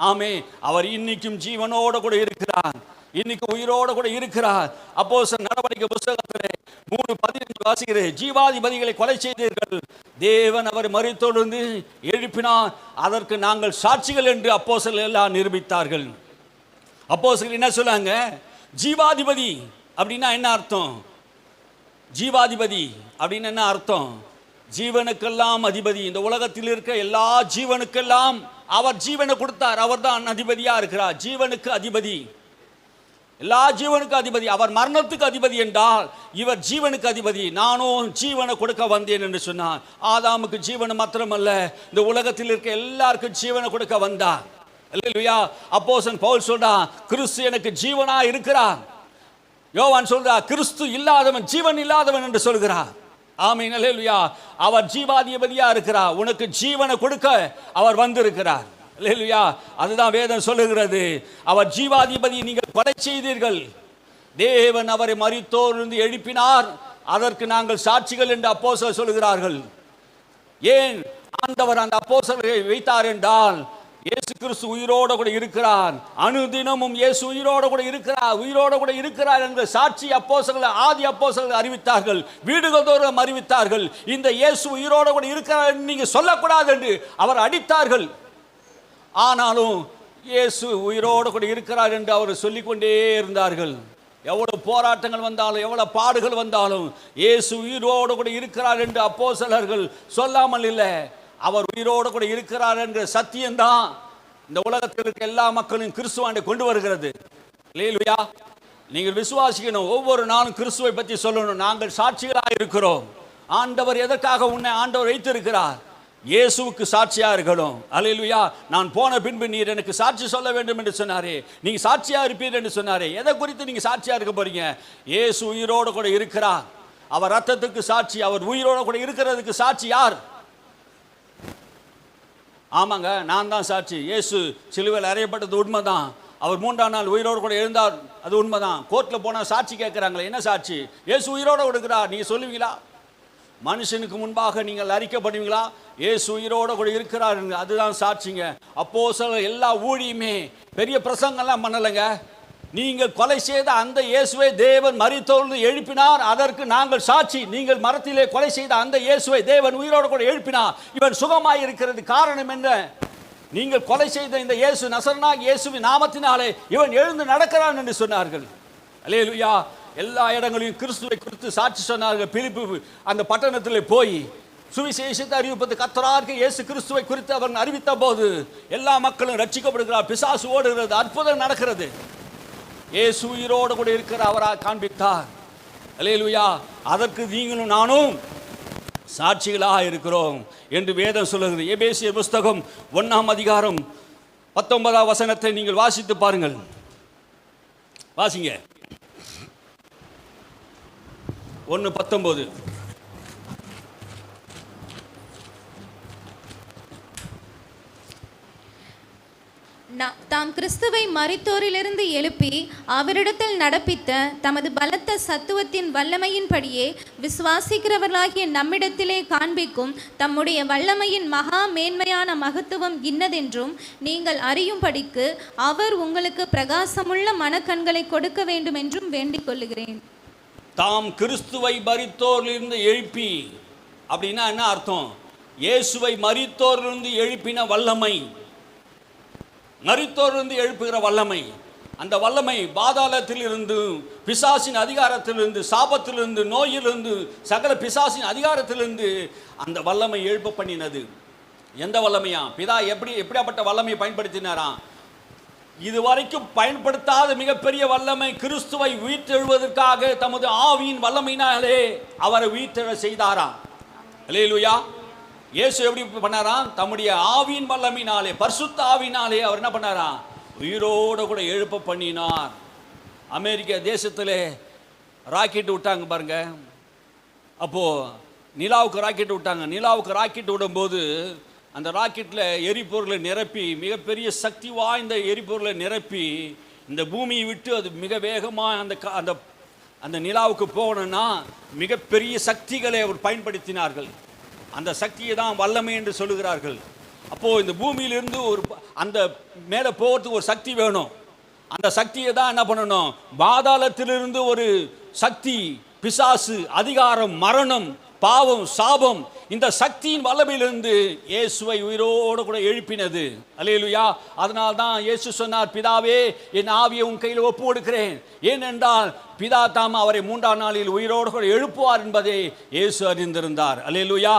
Speaker 1: ஆமே. அவர் இன்னைக்கும் ஜீவனோடு கூட இருக்கிறார், இன்னைக்கு உயிரோடு கூட இருக்கிறார். அப்போஸ்தலர் நடவடிக்கை புத்தகத்திலே 3:15 வாசிக்கிறேன். ஜீவாதிபதிகளை கொலை செய்தீர்கள், தேவன் அவர் மரித்தோலிருந்து எழுப்பினார், அதற்கு நாங்கள் சாட்சிகள் என்று அப்போஸ்தலர் எல்லாம் நிரூபித்தார்கள். அப்போஸ்தலர் என்ன சொன்னாங்க? ஜீவாதிபதி அப்படின்னா என்ன அர்த்தம்? ஜீவாதிபதி அப்படின்னு என்ன அர்த்தம்? ஜீவனுக்கெல்லாம் அதிபதி. இந்த உலகத்தில் இருக்க எல்லா ஜீவனுக்கெல்லாம் அவர் ஜீவனை கொடுத்தார். அவர் தான் அதிபதியா இருக்கிறார். ஜீவனுக்கு அதிபதி, எல்லா ஜீவனுக்கு அதிபதி. அவர் மரணத்துக்கு அதிபதி என்றால் இவர் ஜீவனுக்கு அதிபதி. நானும் ஜீவனை கொடுக்க வந்தேன் என்று சொன்னார். ஆதாமுக்கு ஜீவனை மாத்திரமல்ல, இந்த உலகத்தில் இருக்க எல்லாருக்கும் ஜீவனை கொடுக்க வந்தார். அல்லேலூயா. அப்போஸ்தலன் பவுல் சொல்றான், கிறிஸ்து எனக்கு ஜீவனா இருக்கிறார். யோவான் சொல்றார், கிறிஸ்து இல்லாதவன் ஜீவன் இல்லாதவன் என்று சொல்கிறார். ஆமென். அல்லேலூயா. அவர் ஜீவாதிபதியா இருக்கிறார். உனக்கு ஜீவனை கொடுக்க அவர் வந்திருக்கிறார். அல்லேலூயா. அதுதான் வேதம் சொல்லுகிறது. அவர் ஜீவாதிபதி நீங்கள் கொலை செய்தீர்கள், தேவன் அவரை மரித்தோரிலிருந்து எழுப்பினார், அதற்கு நாங்கள் சாட்சிகள் என்று அப்போஸ்தலர் சொல்கிறார்கள். ஏன் ஆண்டவர் அந்த அப்போஸ்தலரை வைத்தார் என்றால், இயேசு கிறிஸ்து உயிரோடு கூட இருக்கிறார். அனுதினமும் இயேசு உயிரோடு கூட இருக்கிறார், உயிரோடு கூட இருக்கிறார் என்ற சாட்சி அப்போஸ்தலர்கள், ஆதி அப்போஸ்தலர்கள் அறிவித்தார்கள், வீடுகள் தோறும் அறிவித்தார்கள். இந்த இயேசு உயிரோடு கூட இருக்கிறார் என்று நீங்க சொல்லக்கூடாது என்று அவர் அடித்தார்கள். ஆனாலும் இயேசு உயிரோடு கூட இருக்கிறார் என்று அவர் சொல்லிக்கொண்டே இருந்தார்கள். எவ்வளவு போராட்டங்கள் வந்தாலும், எவ்வளவு பாடுகள் வந்தாலும் இயேசு உயிரோடு கூட இருக்கிறார் என்று அப்போஸ்தலர்கள் சொல்லாமல் இல்லை. அவர் உயிரோடு கூட இருக்கிறார் என்ற சத்தியம்தான் இந்த உலகத்தில் இருக்க எல்லா மக்களையும் கிறிஸ்துவாண்டை கொண்டு வருகிறது. அல்லேலூயா. நீங்கள் விசுவாசிக்கணும், ஒவ்வொரு நாளும் கிறிஸ்துவை பற்றி சொல்லணும். நாங்கள் சாட்சிகளாக இருக்கிறோம். ஆண்டவர் எதற்காக உன்னை ஆண்டவர் வைத்திருக்கிறார்? இயேசுவுக்கு சாட்சியா இருக்கணும். அல்லேலூயா. நான் போன பின்பு நீர் எனக்கு சாட்சி சொல்ல வேண்டும் என்று சொன்னாரே, நீங்க சாட்சியா இருப்பீர் என்று சொன்னாரே. எதை குறித்து நீங்க சாட்சியா இருக்க போறீங்க? இயேசு உயிரோடு கூட இருக்கிறார். அவர் ரத்தத்துக்கு சாட்சி, அவர் உயிரோடு கூட இருக்கிறதுக்கு சாட்சி யார்? ஆமாங்க, நான் தான் சாட்சி. இயேசு சிலுவையில் அறையப்பட்டது உண்மைதான். அவர் 3ஆம் நாள் உயிரோடு கூட எழுந்தார், அது உண்மைதான். கோர்ட்டில் போனால் சாட்சி கேட்குறாங்களே, என்ன சாட்சி? இயேசு உயிரோடு கொடுக்கிறார். நீங்கள் சொல்லுவீங்களா? மனுஷனுக்கு முன்பாக நீங்கள் அறிக்கப்படுவீங்களா? இயேசு உயிரோடு கூட இருக்கிறார், அதுதான் சாட்சிங்க. அப்போஸ்தலர் எல்லா ஊழியுமே பெரிய பிரசங்கம்லாம் பண்ணலைங்க. நீங்கள் கொலை செய்த அந்த இயேசுவை தேவன் மரித்தோரிலிருந்து எழுப்பினார், அதற்கு நாங்கள் சாட்சி. நீங்கள் மரத்திலே கொலை செய்த அந்த இயேசுவை தேவன் உயிரோடு கூட எழுப்பினார், இவன் சுகமாய் இருக்கிறது. காரணம் என்ன? நீங்கள் கொலை செய்த இந்த இயேசு, நசரேனாகிய இயேசுவின் நாமத்தினாலே இவன் எழுந்து நடக்கிறான் என்று சொன்னார்கள். அல்லேலூயா. எல்லா இடங்களிலும் கிறிஸ்துவை குறித்து சாட்சி சொன்னார்கள். பிலிப்பு அந்த பட்டணத்தில் போய் சுவிசேஷத்தை அறிவிப்பது, கர்த்தராகிய இயேசு கிறிஸ்துவை குறித்து அவர் அறிவித்த போது எல்லா மக்களும் ரட்சிக்கப்படுகிறார், பிசாசு ஓடுகிறது, அற்புதம் நடக்கிறது. இயேசு உயிரோடு கூட இருக்கிற அவராக காண்பித்தார். அல்லேலூயா. அதற்கு நீங்களும் நானும் சாட்சிகளாக இருக்கிறோம் என்று வேதம் சொல்லுகிறது. எபேசியர் புஸ்தகம் 1ஆம் அதிகாரம் 19ஆம் வசனத்தை நீங்கள் வாசித்து பாருங்கள். வாசிங்க. 1:19.
Speaker 2: தாம் கிறிஸ்துவை மரித்தோரிலிருந்து எழுப்பி அவரிடத்தில் நடப்பித்த தமது பலத்த சத்துவத்தின் வல்லமையின்படியே விசுவாசிக்கிறவர்களாகிய நம்மிடத்திலே காண்பிக்கும் தம்முடைய வல்லமையின் மகா மேன்மையான மகத்துவம் இன்னதென்றும் நீங்கள் அறியும்படிக்கு அவர் உங்களுக்கு பிரகாசமுள்ள மனக்கண்களை கொடுக்க வேண்டும் என்றும் வேண்டிக் கொள்ளுகிறேன்.
Speaker 1: தாம் கிறிஸ்துவை மரித்தோரிலிருந்து எழுப்பி அப்படின்னா என்ன அர்த்தம்? இயேசுவை மரித்தோரிலிருந்து எழுப்பின வல்லமை, மரித்தோரிலிருந்து எழுப்புகிற வல்லமை. அந்த வல்லமை பாதாளத்தில் இருந்து, பிசாசின் அதிகாரத்திலிருந்து, சாபத்திலிருந்து, நோயிலிருந்து, சகல பிசாசின் அதிகாரத்திலிருந்து அந்த வல்லமை எழுப்ப பண்ணினது. எந்த வல்லமையா? பிதா எப்படியாப்பட்ட வல்லமையை பயன்படுத்தினாராம்? இதுவரைக்கும் பயன்படுத்தாத மிகப்பெரிய வல்லமை. கிறிஸ்துவை உயிர்த்தெழுவதற்காக தமது ஆவியின் வல்லமையினாலே அவரை உயிர்த்தெழ செய்தாராம். அல்லேலூயா. இயேசு எப்படி பண்ணாராம்? தம்முடைய ஆவியின் வல்லமையினாலே, பரிசுத்த ஆவியினாலே அவர் என்ன பண்ணாராம்? உயிரோடு கூட எழுப்ப பண்ணினார். அமெரிக்க தேசத்தில் ராக்கெட் விட்டாங்க பாருங்க. அப்போது நிலாவுக்கு ராக்கெட் விட்டாங்க. நிலாவுக்கு ராக்கெட் விடும்போது அந்த ராக்கெட்டில் எரிபொருளை நிரப்பி, மிகப்பெரிய சக்தி வாய்ந்த எரிபொருளை நிரப்பி இந்த பூமியை விட்டு அது மிக வேகமாக அந்த அந்த நிலாவுக்கு போகணும்னா மிகப்பெரிய சக்திகளை அவர் பயன்படுத்தினார்கள். அந்த சக்தியை தான் வல்லமை என்று சொல்லுகிறார்கள். அப்போது இந்த பூமியிலிருந்து அந்த மேலே போகிறதுக்கு ஒரு சக்தி வேணும். அந்த சக்தியை தான் என்ன பண்ணணும்? பாதாளத்திலிருந்து ஒரு சக்தி, பிசாசு, அதிகாரம், மரணம், பாவம், சாபம், இந்த சக்தியின் வல்லமையிலிருந்து இயேசுவை உயிரோடு கூட எழுப்பினது. அல்லேலூயா. அதனால தான் இயேசு சொன்னார், பிதாவே என் ஆவியை உன் கையில் ஒப்பு கொடுக்கிறேன். ஏனென்றால் பிதா தாம் அவரை 3ஆம் நாளில் உயிரோடு கூட எழுப்புவார் என்பதை இயேசு அறிந்திருந்தார். அல்லேலூயா.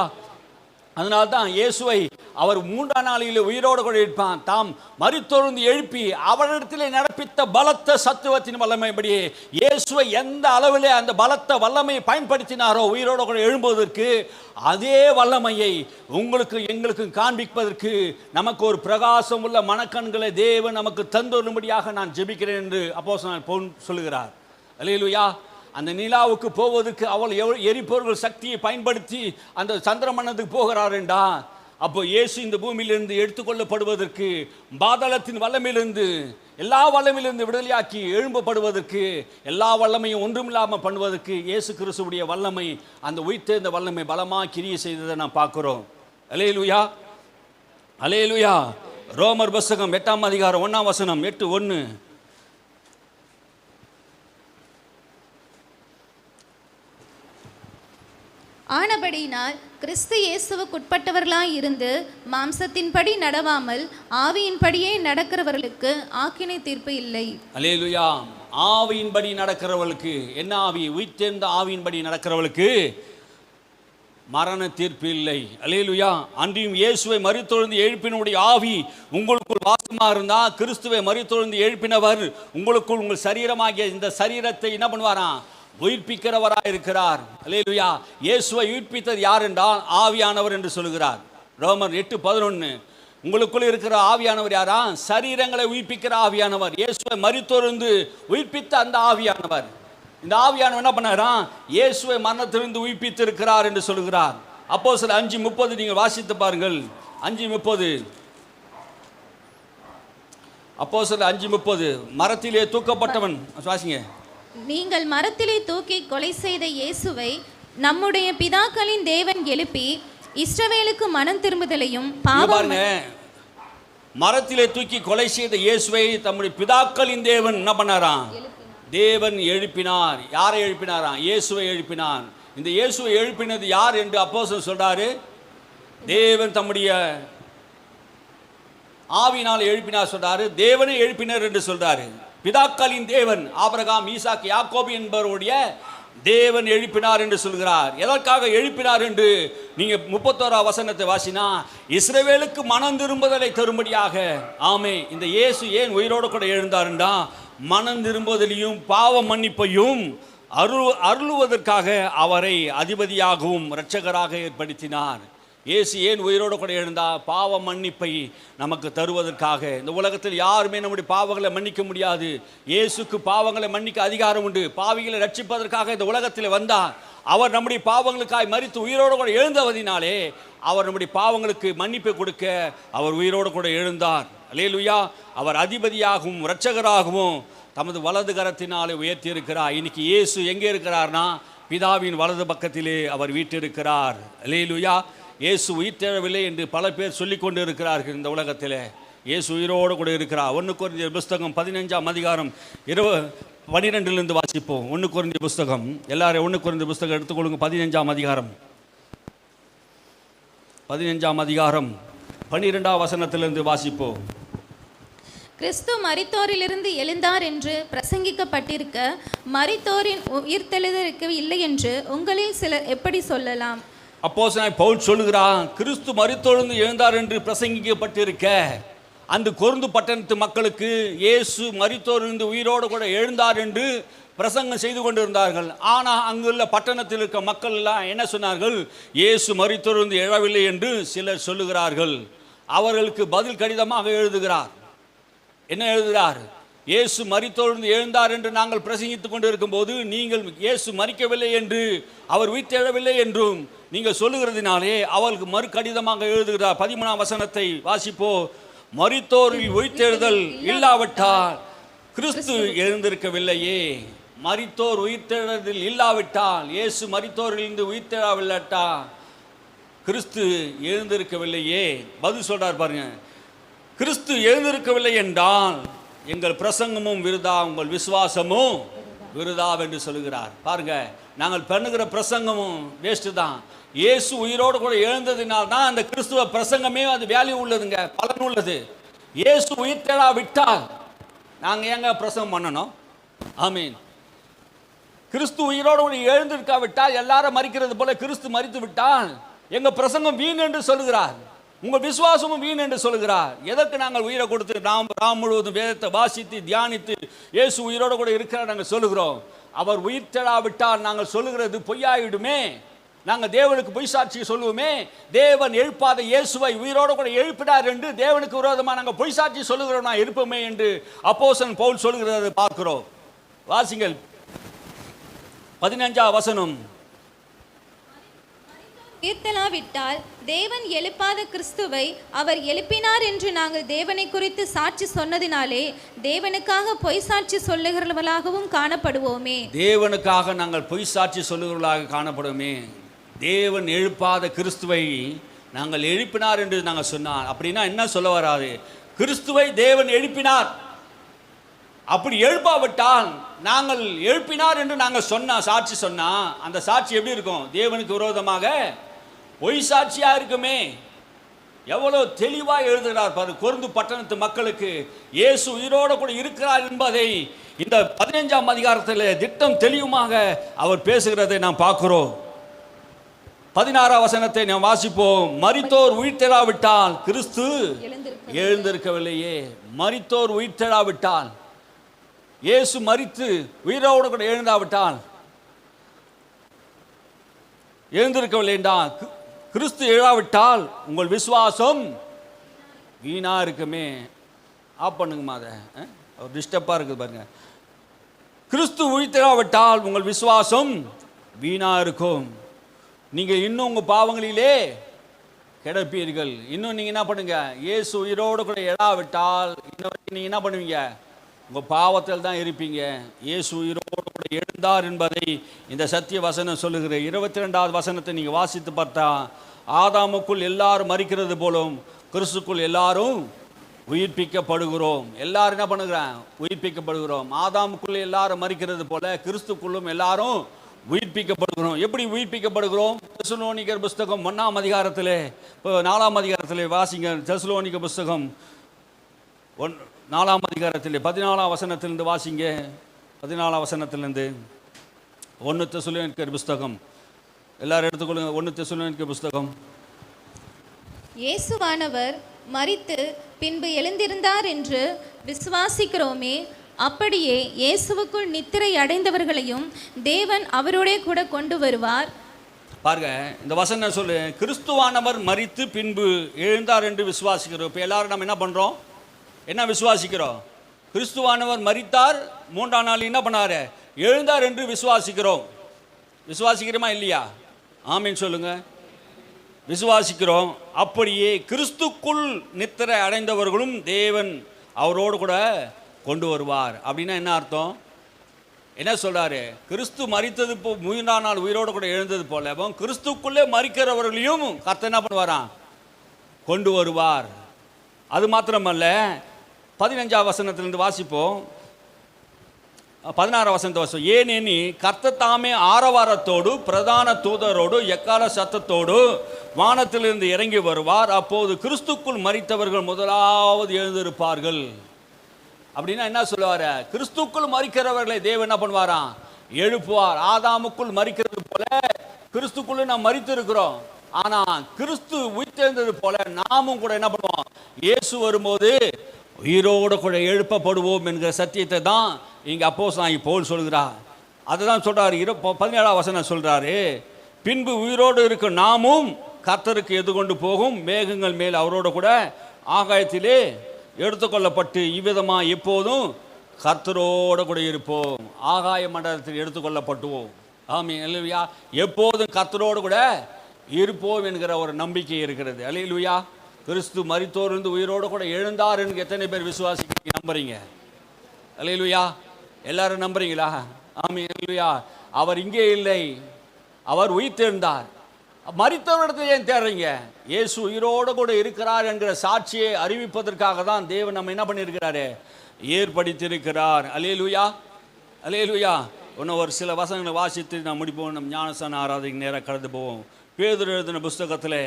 Speaker 1: அதனால்தான் இயேசுவை அவர் 3ஆம் நாளில் உயிரோடு கூட எழுப்பான். தாம் மரித்தொழுந்து எழுப்பி அவரிடத்திலே நடப்பித்த பலத்த சத்துவத்தின் வல்லமைப்படியே இயேசுவை எந்த அளவிலே அந்த பலத்த வல்லமையை பயன்படுத்தினாரோ உயிரோடு கூட எழும்புவதற்கு, அதே வல்லமையை உங்களுக்கு எங்களுக்கு காண்பிப்பதற்கு நமக்கு ஒரு பிரகாசம் உள்ள மனக்கண்களை தேவன் நமக்கு தந்துள்ளபடியாக நான் ஜெபிக்கிறேன் என்று அப்போஸ்தலன் பவுல் சொல்லுகிறார். அல்லேலூயா. அந்த நிலாவுக்கு போவதற்கு அவள் எரிபொருள் சக்தியை பயன்படுத்தி அந்த சந்திரமண்டலத்துக்கு போகிறார் என்றா, அப்போ இயேசு இந்த பூமியிலிருந்து எடுத்துக்கொள்ளப்படுவதற்கு, பாதாளத்தின் வல்லமையிலிருந்து, எல்லா வல்லமையிலிருந்து விடுதலையாக்கி எழும்பப்படுவதற்கு, எல்லா வல்லமையும் ஒன்றுமில்லாமல் பண்ணுவதற்கு இயேசு கிறிஸ்துவுடைய வல்லமை, அந்த உயிர்த்தெழுந்த வல்லமை பலமாக கிரியை செய்ததை நாம் பார்க்கிறோம். அல்லேலூயா, அல்லேலூயா. ரோமர் புத்தகம் 8ஆம் அதிகாரம் 1ஆம் வசனம், 8:1.
Speaker 2: ஆனபடியினால் கிறிஸ்து இயேசுவுக்குட்பட்டவர்களாய் இருந்து மாம்சத்தின்படி நடவாமல் ஆவியின்படியே நடக்கிறவர்களுக்கு ஆக்கினை தீர்ப்பு இல்லை.
Speaker 1: அல்லேலூயா. ஆவியின்படி நடக்கிறவர்களுக்கு என்ன ஆவி? உயிர்த்தெழுந்த ஆவியின்படி நடக்கிறவர்களுக்கு மரண தீர்ப்பு இல்லை. அல்லேலூயா. அன்றியும் இயேசுவை மரித்தொழுந்து எழுப்பினுடைய ஆவி உங்களுக்குள் வாசமாக இருந்தால், கிறிஸ்துவை மரித்தொழுந்து எழுப்பினவர் உங்களுக்குள் உங்கள் சரீரமாகிய இந்த சரீரத்தை என்ன பண்ணுவாராம்? உயிர்ப்பிக்கிறவராக இருக்கிறார். அல்லேலூயா. இயேசுவை உயிர்ப்பித்தது யார் என்றால் ஆவியானவர் என்று சொல்லுகிறார். ரோமர் 8:11. உங்களுக்குள் இருக்கிற ஆவியானவர் யாரா? சரீரங்களை உயிர்ப்பிக்கிற ஆவியானவர். இயேசுவை மரித்தொழுந்து உயிர்ப்பித்த அந்த ஆவியானவர். இந்த ஆவியானவர் என்ன பண்ணாரா? இயேசுவை மரணத்திலிருந்து உயிர்ப்பித்து இருக்கிறார் என்று சொல்லுகிறார். அப்போஸ்தலர் 5:30 நீங்கள் வாசித்து பாருங்கள். 5:30. அப்போஸ்தலர் 5:30. மரத்திலே தூக்கப்பட்டவன், வாசிங்க.
Speaker 2: நீங்கள் மரத்திலே தூக்கி கொலை செய்த இயேசுவை நம்முடைய பிதாக்களின் தேவன் எழுப்பி இஸ்ரவேலுக்கு மனம் திரும்புதலையும் பாவம்.
Speaker 1: மரத்திலே தூக்கி கொலை செய்த இயேசுவை தம்முடைய பிதாக்களின் தேவன் என்ன பண்ணாராம்? தேவன் எழுப்பினார். யாரை எழுப்பினாராம்? இயேசுவை எழுப்பினார். இந்த இயேசுவை எழுப்பினது யார் என்று அப்போஸ்தலன் சொல்றாரு? தேவன் தம்முடைய ஆவியினால் எழுப்பினார் சொல்றாரு. தேவனை எழுப்பினர் என்று சொல்றாரு. பிதாக்களின் தேவன் ஆபிரகாம், ஈசாக், யாக்கோபு என்பவருடைய தேவன் எழுப்பினார் என்று சொல்கிறார். எதற்காக எழுப்பினார் என்று நீங்க 31ஆம் வசனத்தை வாசினா, இஸ்ரவேலுக்கு மனம் திரும்புதலை தரும்படியாக. ஆமே. இந்த இயேசு ஏன் உயிரோடு கூட எழுந்தாருண்டா, மனம் திரும்புதலையும் பாவ மன்னிப்பையும் அருளுவதற்காக அவரை அதிபதியாகவும் இரட்சகராக ஏற்படுத்தினார். இயேசு ஏன் உயிரோடு கூட எழுந்தா? பாவ மன்னிப்பை நமக்கு தருவதற்காக. இந்த உலகத்தில் யாருமே நம்முடைய பாவங்களை மன்னிக்க முடியாது. இயேசுக்கு பாவங்களை மன்னிக்க அதிகாரம் உண்டு. பாவிகளை ரட்சிப்பதற்காக இந்த உலகத்தில் வந்தார். அவர் நம்முடைய பாவங்களுக்காய் மரித்து உயிரோடு கூட எழுந்தவதினாலே அவர் நம்முடைய பாவங்களுக்கு மன்னிப்பை கொடுக்க அவர் உயிரோடு கூட எழுந்தார். அல்லேலூயா. அவர் அதிபதியாகவும் இரட்சகராகவும் தமது வலது கரத்தினாலே உயர்த்தி இருக்கிறார். இன்னைக்கு இயேசு எங்கே இருக்கிறார்னா, பிதாவின் வலது பக்கத்திலே அவர் வீற்றிருக்கிறார். அல்லேலூயா. இயேசு உயிர்த்தெழவில்லை என்று பல பேர் சொல்லிக் கொண்டு இருக்கிறார்கள் இந்த உலகத்தில். இயேசு உயிரோடு கூட இருக்கிறார். 1 கொரிந்தியர் புஸ்தகம் 15ஆம் அதிகாரம் 12 வாசிப்போம். 1 கொரிந்தியர் புஸ்தகம், எல்லாரும் 1 கொரிந்தியர் புஸ்தகம் எடுத்துக்கொள்ளுங்க. 15ஆம் அதிகாரம் 12ஆம் வசனத்திலிருந்து வாசிப்போம்.
Speaker 2: கிறிஸ்து மரித்தோரிலிருந்து எழுந்தார் என்று பிரசங்கிக்கப்பட்டிருக்க மரித்தோரின் உயிர்த்தெழுதற்கு இல்லை என்று உங்களில் சிலர் எப்படி சொல்லலாம்?
Speaker 1: அப்போஸ்தலன் பவுல் சொல்லுகிறான், கிறிஸ்து மரித்தெழுந்து எழுந்தார் என்று பிரசங்கிக்கப்பட்டிருக்க அந்த கொரிந்து பட்டணத்து மக்களுக்கு இயேசு மரித்தோரிலிருந்து உயிரோடு கூட எழுந்தார் என்று பிரசங்கம் செய்து கொண்டிருந்தார்கள். ஆனால் அங்குள்ள பட்டணத்தில் இருக்க மக்கள் எல்லாம் என்ன சொன்னார்கள்? இயேசு மரித்தோரிலிருந்து எழவில்லை என்று சிலர் சொல்லுகிறார்கள். அவர்களுக்கு பதில் கடிதமாக எழுதுகிறார். என்ன எழுதுகிறார்? இயேசு மரித்தோர்ந்து எழுந்தார் என்று நாங்கள் பிரசங்கித்துக் கொண்டு இருக்கும்போது நீங்கள் இயேசு மரிக்கவில்லை என்று அவர் உயிர்த்தெழவில்லை என்றும் நீங்கள் சொல்லுகிறதினாலே அவளுக்கு மறு கடிதமாக எழுதுகிறார். 13ஆம் வசனத்தை வாசிப்போ. மரித்தோரில் உயிர்த்தெழுதல் இல்லாவிட்டால் கிறிஸ்து எழுந்திருக்கவில்லையே. மரித்தோர் உயிர்த்தெழுதல் இல்லாவிட்டால், இயேசு மரித்தோரிலிருந்து உயிர்த்தெழவில்லாட்டா கிறிஸ்து எழுந்திருக்கவில்லையே. பதில் சொல்றார் பாருங்க. கிறிஸ்து எழுந்திருக்கவில்லை என்றால் எங்கள் பிரசங்கமும் விருதா, உங்கள் விசுவாசமும் விருதா என்று சொல்லுகிறார். பாருங்க, நாங்கள் பண்ணுகிற பிரசங்கமும் வேஸ்ட் தான். இயேசு உயிரோடு கூட எழுந்ததினால் தான் அந்த கிறிஸ்துவ பிரசங்கமே அது வேல்யூ உள்ளதுங்க, பலன் உள்ளது. இயேசு உயிர்த்தெழா விட்டால் நாங்கள் ஏங்க பிரசங்கம் பண்ணணும்? ஆமீன். கிறிஸ்து உயிரோடு கூட எழுந்திருக்காவிட்டால், எல்லாரும் மரிக்கிறது போல கிறிஸ்து மரித்து விட்டால் எங்க பிரசங்கம் வீண் என்று சொல்லுகிறார். உங்கள் விசுவாசமும் வீண் என்று சொல்லுகிறார். எதற்கு நாங்கள் உயிரை கொடுத்து நாம் முழுவதும் வேதத்தை வாசித்து தியானித்து இயேசு உயிரோடு கூட இருக்கிறார் நாங்கள் சொல்லுகிறோம். அவர் உயிர்த்தெழாவிட்டால் நாங்கள் சொல்லுகிறது பொய்யாயிடுமே. நாங்கள் தேவனுக்கு பொய் சாட்சி சொல்லுவோமே. தேவன் எழுப்பாத இயேசுவை உயிரோடு கூட எழுப்பினார் என்று தேவனுக்கு விரோதமாக நாங்கள் பொய் சாட்சி சொல்லுகிறோம், நான் இருப்போமே என்று அப்போஸ்தலன் பவுல் சொல்லுகிறதை பார்க்கிறோம். வாசிங்கள் 15ஆம் வசனம்.
Speaker 2: உயிர்த்தெழாவிட்டால் தேவன் எழுப்பாத கிறிஸ்துவை அவர் எழுப்பினார் என்று நாங்கள் தேவனை குறித்து சாட்சி சொன்னதினாலே தேவனுக்காக பொய் சாட்சி சொல்லுகிறவர்களாகவும் காணப்படுவோமே.
Speaker 1: தேவனுக்காக நாங்கள் பொய் சாட்சி சொல்லுகிறவர்களாக காணப்படுவோமே. தேவன் எழுப்பாத கிறிஸ்துவை நாங்கள் எழுப்பினார் என்று நாங்கள் சொன்னார். அப்படின்னா என்ன சொல்ல வராது? கிறிஸ்துவை தேவன் எழுப்பினார். அப்படி எழுப்பாவிட்டால் நாங்கள் எழுப்பினார் என்று நாங்கள் சாட்சி சொன்னா அந்த சாட்சி எப்படி இருக்கும்? தேவனுக்கு விரோதமாக பொய் சாட்சியா இருக்குமே. எவ்வளவு தெளிவாக எழுதுகிறார் பாரு. கொரிந்து பட்டணத்து மக்களுக்கு இயேசு உயிரோடு கூட இருக்கிறார் என்பதை இந்த 15ஆம் அதிகாரத்தில் திட்டம் தெளிவுமாக அவர் பேசுகிறதை நாம் பார்க்கிறோம். 16ஆம் வசனத்தை நாம் வாசிப்போம். மரித்தோர் உயிர்த்தெழாவிட்டால் கிறிஸ்து எழுந்திருக்கவில்லையே. மரித்தோர் உயிர்த்தெழாவிட்டால், இயேசு மரித்து உயிரோடு கூட எழுந்தாவிட்டால், எழுந்திருக்கவில்லை என்றால், கிறிஸ்து எழாவிட்டால் உங்கள் விசுவாசம் வீணா இருக்குமே. ஆப் பண்ணுங்கம்மா, அதை டிஸ்டர்பாக இருக்குது பாருங்க. கிறிஸ்து உயிர்த்தெழாவிட்டால் உங்கள் விசுவாசம் வீணா இருக்கும். நீங்கள் இன்னும் உங்கள் பாவங்களிலே கிடப்பீர்கள். இன்னும் நீங்கள் என்ன பண்ணுங்க? இயேசு உயிரோடு கூட எழாவிட்டால் இன்னும் நீங்கள் என்ன பண்ணுவீங்க? உங்கள் பாவத்தில் தான் இருப்பீங்க. இயேசு உயிரோடு கூட எழுந்தார் என்பதை இந்த சத்திய வசனம் சொல்லுகிற 22ஆவது வசனத்தை நீங்கள் வாசித்து பார்த்தா, ஆதாமுக்குள் எல்லாரும் மரிக்கிறது போலும் கிறிஸ்துக்குள் எல்லாரும் உயிர்ப்பிக்கப்படுகிறோம். எல்லாரும் என்ன பண்ணுகிறோம்? உயிர்ப்பிக்கப்படுகிறோம். ஆதாமுக்குள் எல்லாரும் மரிக்கிறது போல கிறிஸ்துக்குள்ளும் எல்லாரும் உயிர்ப்பிக்கப்படுகிறோம். எப்படி உயிர்ப்பிக்கப்படுகிறோம்? தெசலோனிக்கர் புஸ்தகம் 1ஆம் அதிகாரத்தில், இப்போ 4ஆம் அதிகாரத்தில் வாசிங்க. தெசலோனிக்கர் புஸ்தகம் 4ஆம் அதிகாரத்தில் 14ஆம் வசனத்திலிருந்து வாசிங்க. 14ஆம் வசனத்திலிருந்து 1 தெசலோனிக்கர் புஸ்தகம், எல்லாரும் எடுத்துக்கொள்ளுங்க. 1 தெசலோனிக்கர் புஸ்தகம்.
Speaker 2: இயேசுவானவர் மரித்து பின்பு எழுந்திருந்தார் என்று விசுவாசிக்கிறோமே. அப்படியே இயேசுவுக்குள் நித்திரை அடைந்தவர்களையும் தேவன் அவரோடே கூட கொண்டு வருவார்.
Speaker 1: பாருங்க, இந்த வசனம் சொல்லு. கிறிஸ்துவானவர் மரித்து பின்பு எழுந்தார் என்று விசுவாசிக்கிறோம். இப்போ எல்லாரும் நம்ம என்ன பண்ணுறோம்? என்ன விசுவாசிக்கிறோம்? கிறிஸ்துவானவர் மரித்தார், 3ஆம் நாள் என்ன பண்ணாரு? எழுந்தார் என்று விசுவாசிக்கிறோம். விசுவாசிக்கிறோமா இல்லையா? ஆமீன் சொல்லுங்க. விசுவாசிக்கிறோம். அப்படியே கிறிஸ்துக்குள் நித்திரை அடைந்தவர்களும் தேவன் அவரோடு கூட கொண்டு வருவார். அப்படின்னா என்ன அர்த்தம்? என்ன சொல்றாரு? கிறிஸ்து மரித்தது 3ஆம் நாள் உயிரோடு கூட எழுந்தது போல கிறிஸ்துக்குள்ளே மரிக்கிறவர்களையும் கர்த்தர் என்ன பண்ணுவாராம்? கொண்டு வருவார். அது மாத்திரமல்ல, 15ஆம் வசனத்திலிருந்து வாசிப்போம். 16ஆம் வசனத்தை வாசிப்போம். ஏனெனில் கர்த்தர் தாமே ஆரவாரத்தோடு பிரதான தூதரோடு எக்கால சத்தத்தோடு வானத்திலிருந்து இறங்கி வருவார். அப்போது கிறிஸ்துக்குள் மரித்தவர்கள் முதலாவது எழுந்திருப்பார்கள். அப்படின்னா என்ன சொல்லுவார்? கிறிஸ்துக்குள் மரிக்கிறவர்களை தேவன் என்ன பண்ணுவாராம்? எழுப்புவார். ஆதாமுக்குள் மரிக்கிறது போல கிறிஸ்துக்குள்ள நாம் மரித்து இருக்கிறோம். ஆனா கிறிஸ்து உயிர்த்தெழுந்தது போல நாமும் கூட என்ன பண்ணுவோம்? இயேசு வரும்போது உயிரோடு கூட எழுப்பப்படுவோம் என்கிற சத்தியத்தை தான் இங்க அப்போஸ்தலனாகிய பவுல் சொல்கிறார். அதுதான் சொல்றாரு. 17ஆம் வசனம் சொல்றாரு, பின்பு உயிரோடு இருக்கும் நாமும் கர்த்தருக்கு எதிர்கொண்டு போகும் மேகங்கள் மேல் அவரோடு கூட ஆகாயத்திலே எடுத்துக்கொள்ளப்பட்டு இவ்விதமாக எப்போதும் கர்த்தரோடு கூட இருப்போம், ஆகாய மண்டலத்தில் எடுத்துக்கொள்ளப்பட்டுவோம். ஆமென், அல்லேலூயா. எப்போதும் கர்த்தரோடு கூட இருப்போம் என்கிற ஒரு நம்பிக்கை இருக்கிறது. அல்லேலூயா. கிறிஸ்து மரித்தோரிலிருந்து உயிரோடு கூட எழுந்தார் என்று எத்தனை பேர் விசுவாசிக்க நம்புறீங்க? அல்லேலூயா. எல்லாரும் நம்புறீங்களா? ஆமென், அல்லேலூயா. அவர் இங்கே இல்லை, அவர் உயிர்த்தெழுந்தார். மரித்தவரிடத்தில் ஏன் தேடுறீங்க? இயேசு உயிரோடு கூட இருக்கிறார் என்கிற சாட்சியை அறிவிப்பதற்காக தான் தேவன் நம்ம என்ன பண்ணியிருக்கிறாரு? ஏற்படுத்தியிருக்கிறார். அல்லேலூயா, அல்லேலூயா. இன்னும் ஒரு சில வசனங்களை வாசித்து நான் முடிப்போம். நம் ஞானஸ்நான ஆராதனைக்கு நேராக கடந்து போவோம். பேதுரு எழுதின புஸ்தகத்தில்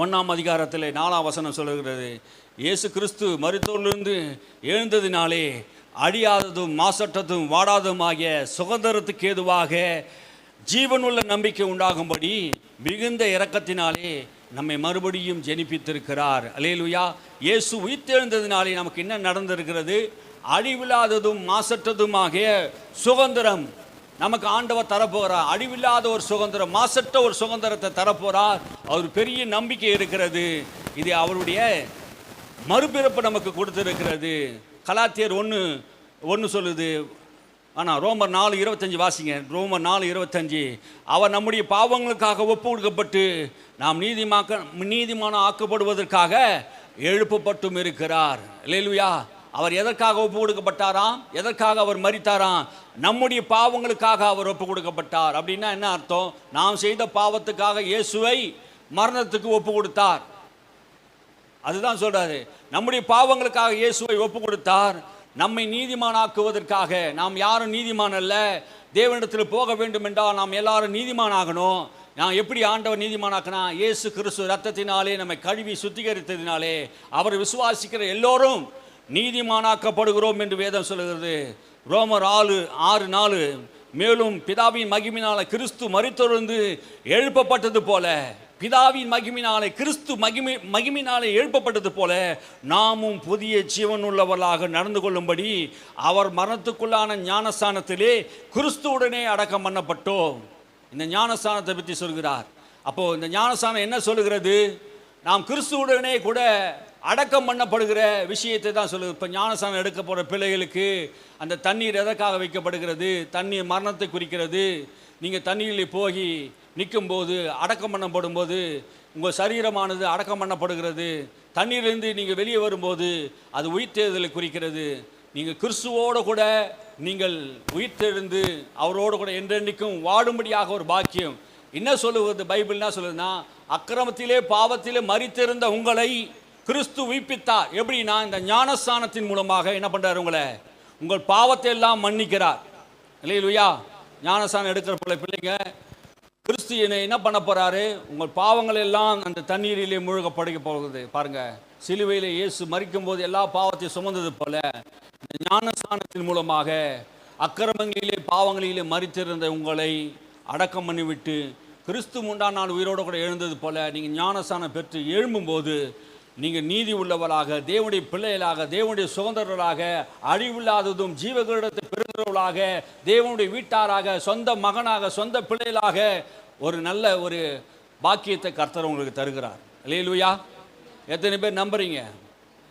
Speaker 1: 1ஆம் அதிகாரத்தில் 4ஆம் வசனம் சொல்லுகிறது, இயேசு கிறிஸ்து மரித்தோரிலிருந்து எழுந்ததினாலே அழியாததும் மாசற்றதும் வாடாததுமாகிய சுதந்திரத்துக்கு ஏதுவாக ஜீவனுள்ள நம்பிக்கை உண்டாகும்படி மிகுந்த இரக்கத்தினாலே நம்மை மறுபடியும் ஜெனிப்பித்திருக்கிறார். அல்லேலூயா. இயேசு உயிர்த்தெழுந்ததினாலே நமக்கு என்ன நடந்திருக்கிறது? அழிவில்லாததும் மாசற்றதுமாகிய சுதந்திரம் நமக்கு ஆண்டவர் தரப்போகிறார். அழிவில்லாத ஒரு சுதந்திரம், மாசற்ற ஒரு சுதந்திரத்தை தரப்போகிறார். அவர் பெரிய நம்பிக்கை இருக்கிறது. இது அவருடைய மறுபிறப்பு நமக்கு கொடுத்திருக்கிறது. கலாத்தியர் 1:1 சொல்லுது. ஆனால் ரோமர் 4:25 வாசிங்க. ரோமர் 4:25, அவர் நம்முடைய பாவங்களுக்காக ஒப்பு கொடுக்கப்பட்டு நாம் நீதிமான ஆக்கப்படுவதற்காக எழுப்பப்பட்டும் இருக்கிறார். அல்லேலூயா. அவர் எதற்காக ஒப்பு கொடுக்கப்பட்டாராம்? எதற்காக அவர் மரித்தாராம்? நம்முடைய பாவங்களுக்காக அவர் ஒப்பு கொடுக்கப்பட்டார். அப்படின்னா என்ன அர்த்தம்? நாம் செய்த பாவத்துக்காக இயேசுவை மரணத்துக்கு ஒப்பு கொடுத்தார். அதுதான் சொல்றாரு. நம்முடைய பாவங்களுக்காக இயேசுவை ஒப்பு கொடுத்தார். நம்மை நீதிமானாக்குவதற்காக. நாம் யாரும் நீதிமான் அல்ல. தேவனிடத்தில் போக வேண்டும் என்றால் நாம் எல்லாரும் நீதிமானாகணும். நான் எப்படி ஆண்டவர் நீதிமானாக்கினா? இயேசு கிறிஸ்து ரத்தத்தினாலே நம்மை கழுவி சுத்திகரித்ததினாலே அவர் விசுவாசிக்கிற எல்லோரும் நீதிமானாக்கப்படுகிறோம் என்று வேதம் சொல்லுகிறது. ரோமர் 6:4, மேலும் பிதாவின் மகிமையினால கிறிஸ்து மரித்தொழுந்து எழுப்பப்பட்டது போல, பிதாவின் மகிமையினாலே கிறிஸ்து மகிமையினாலே எழுப்பப்பட்டது போல நாமும் புதிய ஜீவனுள்ளவர்களாக நடந்து கொள்ளும்படி அவர் மரணத்துக்குள்ளான ஞானஸ்தானத்திலே கிறிஸ்துவுடனே அடக்கம் பண்ணப்பட்டோம். இந்த ஞானஸ்தானத்தை பற்றி சொல்கிறார். அப்போ இந்த ஞானஸ்தானம் என்ன சொல்லுகிறது? நாம் கிறிஸ்துவுடனே கூட அடக்கம் பண்ணப்படுகிற விஷயத்தை தான் சொல்லுது. இப்போ ஞானஸ்தானம் எடுக்க போகிற பிள்ளைகளுக்கு அந்த தண்ணீர் எதற்காக வைக்கப்படுகிறது? தண்ணீர் மரணத்தை குறிக்கிறது. நீங்கள் தண்ணீரில் போய் நிற்கும்போது, அடக்கம் பண்ணப்படும் போது உங்கள் சரீரமானது அடக்கம் பண்ணப்படுகிறது. தண்ணீரிலிருந்து நீங்கள் வெளியே வரும்போது அது உயிர்த்தெழுதலை குறிக்கிறது. நீங்கள் கிறிஸ்துவோடு கூட நீங்கள் உயிர்த்தெழுந்து அவரோடு கூட என்றென்றைக்கும் வாடும்படியாக ஒரு பாக்கியம். என்ன சொல்லுவது பைபிள்? என்ன சொல்லுதுன்னா, அக்கிரமத்திலே பாவத்திலே மரித்திருந்த உங்களை கிறிஸ்து உயிர்ப்பித்தார். எப்படின்னா, இந்த ஞானஸ்தானத்தின் மூலமாக என்ன பண்ணுறாரு? உங்கள் பாவத்தை எல்லாம் மன்னிக்கிறார். இல்லையா? ஞானஸ்தானம் எடுக்கிற பிள்ளைங்க கிறிஸ்து என்ன பண்ண போறாரு? உங்கள் பாவங்கள் எல்லாம் அந்த தண்ணீரிலே மூழ்க படைக்க போகுது. பாருங்க, சிலுவையிலே இயேசு மரிக்கும் போது எல்லா பாவத்தையும் சுமந்தது போல இந்த ஞானஸ்தானத்தின் மூலமாக அக்கிரமங்களிலே பாவங்களிலே மரித்திருந்த உங்களை அடக்கம் பண்ணிவிட்டு கிறிஸ்து 3ஆம் நாள் உயிரோடு கூட எழுந்தது போல நீங்கள் ஞானஸ்தானம் பெற்று எழும்பும்போது நீங்கள் நீதி உள்ளவர்களாக, தேவனுடைய பிள்ளைகளாக, தேவனுடைய சுதந்திரர்களாக, அழிவில்லாததும் ஜீவகிரீடத்தை பெறுகிறவர்களாக, தேவனுடைய வீட்டாராக, சொந்த மகனாக, சொந்த பிள்ளைகளாக ஒரு நல்ல ஒரு பாக்கியத்தை கர்த்தர் உங்களுக்கு தருகிறார். அல்லேலூயா. எத்தனை பேர் நம்புறீங்க?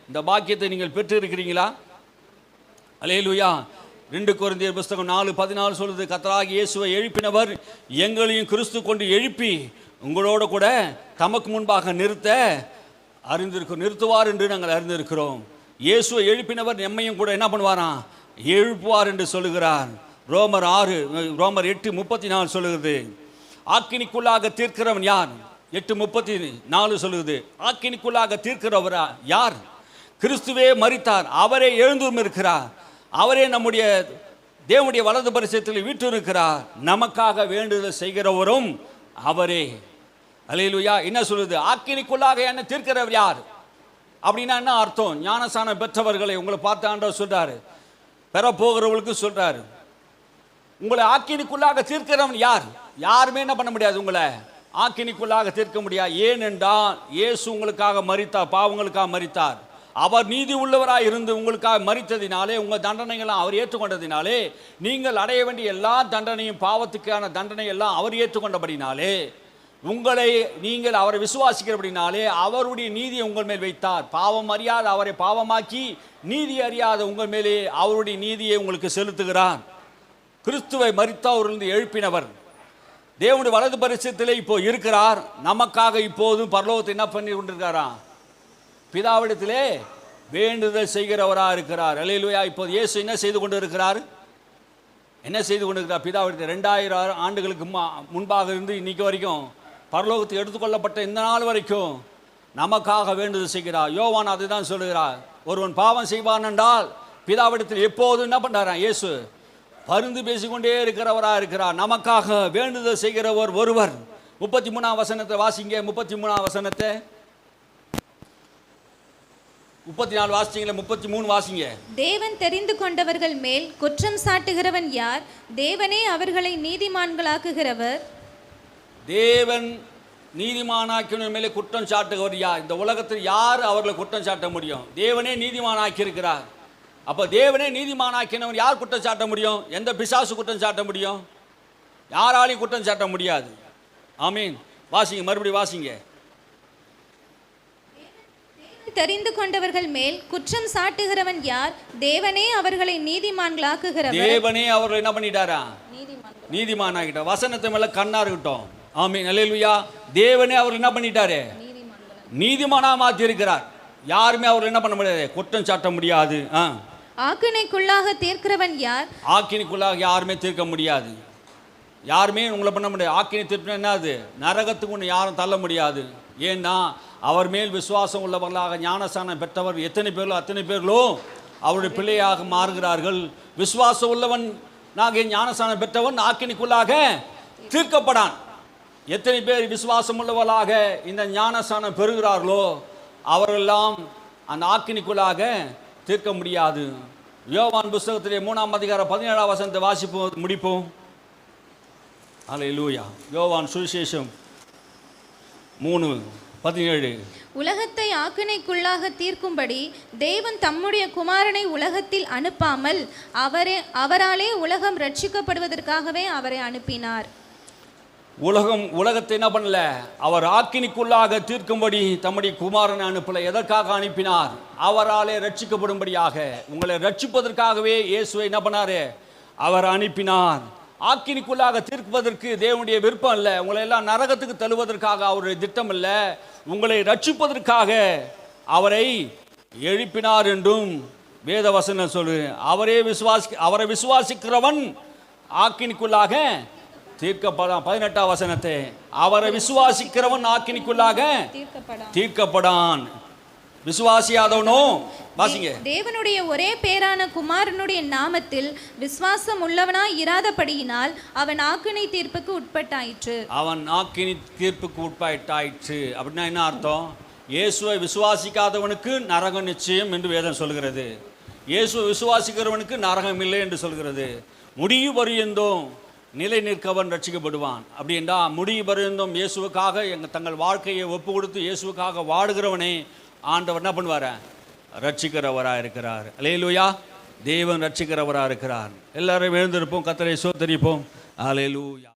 Speaker 1: இந்த பாக்கியத்தை நீங்கள் பெற்று இருக்கிறீங்களா? அல்லேலூயா. 2 கொரிந்தியர் புஸ்தகம் 4:14 சொல்லுது, கர்த்தராகிய இயேசுவை எழுப்பினவர் எங்களையும் கிறிஸ்து கொண்டு எழுப்பி உங்களோட கூட தமக்கு முன்பாக நிறுத்துவார் என்று நாங்கள் அறிந்திருக்கிறோம். இயேசுவை எழுப்பினவர் எம்மையும் கூட என்ன பண்ணுவாராம்? எழுப்புவார் என்று சொல்லுகிறார். ரோமர் 8:34 சொல்லுகிறது, ஆக்கினிக்குள்ளாக தீர்க்கிறவன் யார்? 8:34 சொல்லுகிறது, ஆக்கினிக்குள்ளாக தீர்க்கிறவரா யார்? கிறிஸ்துவே மரித்தார், அவரே எழுந்தும் இருக்கிறார், அவரே நம்முடைய தேவனுடைய வலது பரிசத்தில் வீற்றிருக்கிறார், நமக்காக வேண்டுதல் செய்கிறவரும் அவரே. அல்லேலூயா. என்ன சொல்லுது? ஆக்கினிக்குள்ளாக என்ன தீர்க்கிறவர் யார்? அப்படின்னா என்ன அர்த்தம்? ஞானஸ்நானம் பெற்றவர்களை உங்களை பார்த்து ஆண்டவர் சொல்றாரு, பெற போகிறவர்களுக்கு சொல்றாரு, உங்களை ஆக்கினிக்குள்ளாக தீர்க்கிறவன் யார்? யாருமே என்ன பண்ண முடியாது, உங்களை ஆக்கினிக்குள்ளாக தீர்க்க முடியாது. ஏனென்றால் இயேசு உங்களுக்காக மரித்தார், பாவங்களுக்காக மரித்தார். அவர் நீதி உள்ளவராக இருந்து உங்களுக்காக மரித்ததினாலே, உங்கள் தண்டனைகள்லாம் அவர் ஏற்றுக்கொண்டதினாலே, நீங்கள் அடைய வேண்டிய எல்லா தண்டனையும், பாவத்துக்கான தண்டனை எல்லாம் அவர் ஏற்றுக்கொண்டபடினாலே உங்களை நீங்கள் அவரை விசுவாசிக்கிறபடினாலே அவருடைய நீதியை உங்கள் மேல் வைத்தார். பாவம் அறியாத அவரை பாவமாக்கி நீதி அறியாத உங்கள் மேலே அவருடைய நீதியை உங்களுக்கு செலுத்துகிறார். கிறிஸ்துவை மரித்தவரிலிருந்து எழுப்பினவர் தேவனுடைய வலது பரிசத்திலே இப்போ இருக்கிறார். நமக்காக இப்போதும் பரலோகத்தை என்ன பண்ணி கொண்டிருக்காராம்? பிதாவிடத்திலே வேண்டுதல் செய்கிறவராக இருக்கிறார். அல்லேலூயா. இப்போது இயேசு என்ன செய்து கொண்டு இருக்கிறார்? என்ன செய்து கொண்டு இருக்கிறார்? பிதாவிடத்தில் 2000 ஆண்டுகளுக்கு முன்பாக இருந்து இன்னைக்கு வரைக்கும் பரலோகத்துக்கு எடுத்துக்கொள்ளப்பட்ட இந்த நாள் வரைக்கும் நமக்காக வேண்டுதல் செய்கிறார். யோவான் அதை தான் சொல்லுகிறார். ஒருவன் பாவம் செய்வான் என்றால் பிதாவிடத்தில் எப்போதும் என்ன பண்ணுறான்? இயேசு பரிந்து பேசிக்கொண்டே இருக்கிறவராக இருக்கிறார். நமக்காக வேண்டுதல் செய்கிறவர் ஒருவர். 33ஆம் வசனத்தை வாசிங்க. 33ஆம் வசனத்தை 34 வாசிங்களே, 33 வாசிங்க.
Speaker 2: தேவன் தெரிந்து கொண்டவர்கள் மேல் குற்றம் சாட்டுகிறவன் யார்? தேவனே அவர்களை நீதிமான்களாக்குகிறவர்.
Speaker 1: தேவன் நீதிமானாக்கின மேலே குற்றம் சாட்டுகிறவர் யார்? இந்த உலகத்தில் யார் அவர்களை குற்றம் சாட்ட முடியும்? தேவனே நீதிமானாக்கி இருக்கிறார். அப்போ தேவனே நீதிமானாக்கினவர் யார் குற்றம் சாட்ட முடியும்? எந்த பிசாசு குற்றம் சாட்ட முடியும்? யாராலையும் குற்றம் சாட்ட முடியாது. ஆமீன். வாசிங்க, மறுபடியும் வாசிங்க.
Speaker 2: தெரிந்து கொண்டவர்கள் மேல் குற்றம் சாட்டுகிறவன் யார்? தேவனே அவர்களை நீதிமான்களாக்குகிறவர்.
Speaker 1: தேவனே அவர்களை என்ன பண்ணிட்டாரா? நீதிமானாக்கிட்டார். வசனத்தை மேல கண்ணா இருக்கட்டும். ஆமீன். அல்லேலூயா. தேவனே அவர் என்ன பண்ணிட்டாரு? நீதிமானா மாற்றி இருக்கிறார். யாருமே அவர் என்ன பண்ண முடியாது, குற்றம் சாட்ட முடியாது.
Speaker 2: ஆக்கினைக்குள்ளாக தீர்க்கிறவன் யார்?
Speaker 1: ஆக்கினைக்குள்ளாக யாருமே தீர்க்க முடியாது. யாருமே உங்களை பண்ண முடியாது. ஆக்கினை தீர்ப்பு என்னது? நரகத்துக்கு ஒன்று யாரும் தள்ள முடியாது. ஏன்னா அவர் மேல் விசுவாசம் உள்ளவர்களாக ஞானஸ்நானம் பெற்றவர் எத்தனை பேர்களோ அத்தனை பேர்களும் அவருடைய பிள்ளையாக மாறுகிறார்கள். விசுவாசம் உள்ளவன் நாங்கள் ஞானஸ்நானம் பெற்றவன் ஆக்கினைக்குள்ளாக தீர்க்கப்படான். எத்தனை பேர் விசுவாசம் உள்ளவர்களாக இந்த ஞானஸ்நானம் பெறுகிறார்களோ அவரெல்லாம் அந்த ஆக்கினைக்குள்ளாக தீர்க்க முடியாது. யோவான் புஸ்தகத்திலே 3ஆம் அதிகாரம் 17ஆம் வசனத்தை வாசிப்போம், முடிப்போம். அல்லேலூயா. யோவான் சுவிசேஷம் 3:17.
Speaker 2: உலகத்தை ஆக்கினைக்குள்ளாக தீர்க்கும்படி தேவன் தம்முடைய குமாரனை உலகத்தில் அனுப்பாமல் அவராலே உலகம் ரட்சிக்கப்படுவதற்காகவே அவரை அனுப்பினார்.
Speaker 1: உலகத்தை என்ன பண்ணல, அவர் ஆக்கினிக்குள்ளாக தீர்க்கும்படி தம்முடைய குமாரனை அனுப்பல. எதற்காக அனுப்பினார்? அவராலே ரட்சிக்கப்படும்படியாக, உங்களை ரட்சிப்பதற்காகவே இயேசுவை என்ன பண்ணாரு? அவர் அனுப்பினார். ஆக்கினிக்குள்ளாக தீர்ப்பதற்கு தேவனுடைய விருப்பம் இல்லை. உங்களை எல்லாம் நரகத்துக்கு தள்ளுவதற்காக அவருடைய திட்டம் இல்லை. உங்களை ரட்சிப்பதற்காக அவரை எழுப்பினார் என்றும் வேத வசனம் சொல்லு. அவரை விசுவாசிக்கிறவன் ஆக்கினிக்குள்ளாக தீர்க்கப்படான். 18ஆம் வசனத்தை, அவரை விசுவாசிக்கிறவன் ஆக்கினிக்குள்ளாக தீர்க்கப்படான். விசுவாசியாதவனோ வாசிங்க.
Speaker 2: தேவனுடைய ஒரே பேரான குமாரனுடைய நாமத்தில் விசுவாசம் உள்ளவனாய் இராதபடியினால் அவன் ஆக்கினை தீர்ப்புக்கு உட்பட்டாயிற்று.
Speaker 1: அவன் ஆக்கினை தீர்ப்புக்கு உட்பட்டாயிற்று. அப்படின்னா என்ன அர்த்தம்? இயேசுவை விசுவாசிக்காதவனுக்கு நரகம் நிச்சயம் என்று வேதம் சொல்கிறது. இயேசுவை விசுவாசிக்கிறவனுக்கு நரகம் இல்லை என்று சொல்கிறது. முடிவு பரியந்தோம் நிலை நிற்கவன் ரட்சிக்கப்படுவான். அப்படி என்றால் முடிவு பரியந்தோம் இயேசுவுக்காக தங்கள் வாழ்க்கையை ஒப்பு கொடுத்து இயேசுவுக்காக வாடுகிறவனே ஆண்டவர் என்ன பண்ணுவார்? ரட்சிக்கிறவராக இருக்கிறார். அல்லேலூயா. தேவன் ரட்சிக்கிறவராக இருக்கிறார். எல்லாரும் எழுந்திருப்போம், கர்த்தரை ஸ்தோத்திரிப்போம். அல்லேலூயா.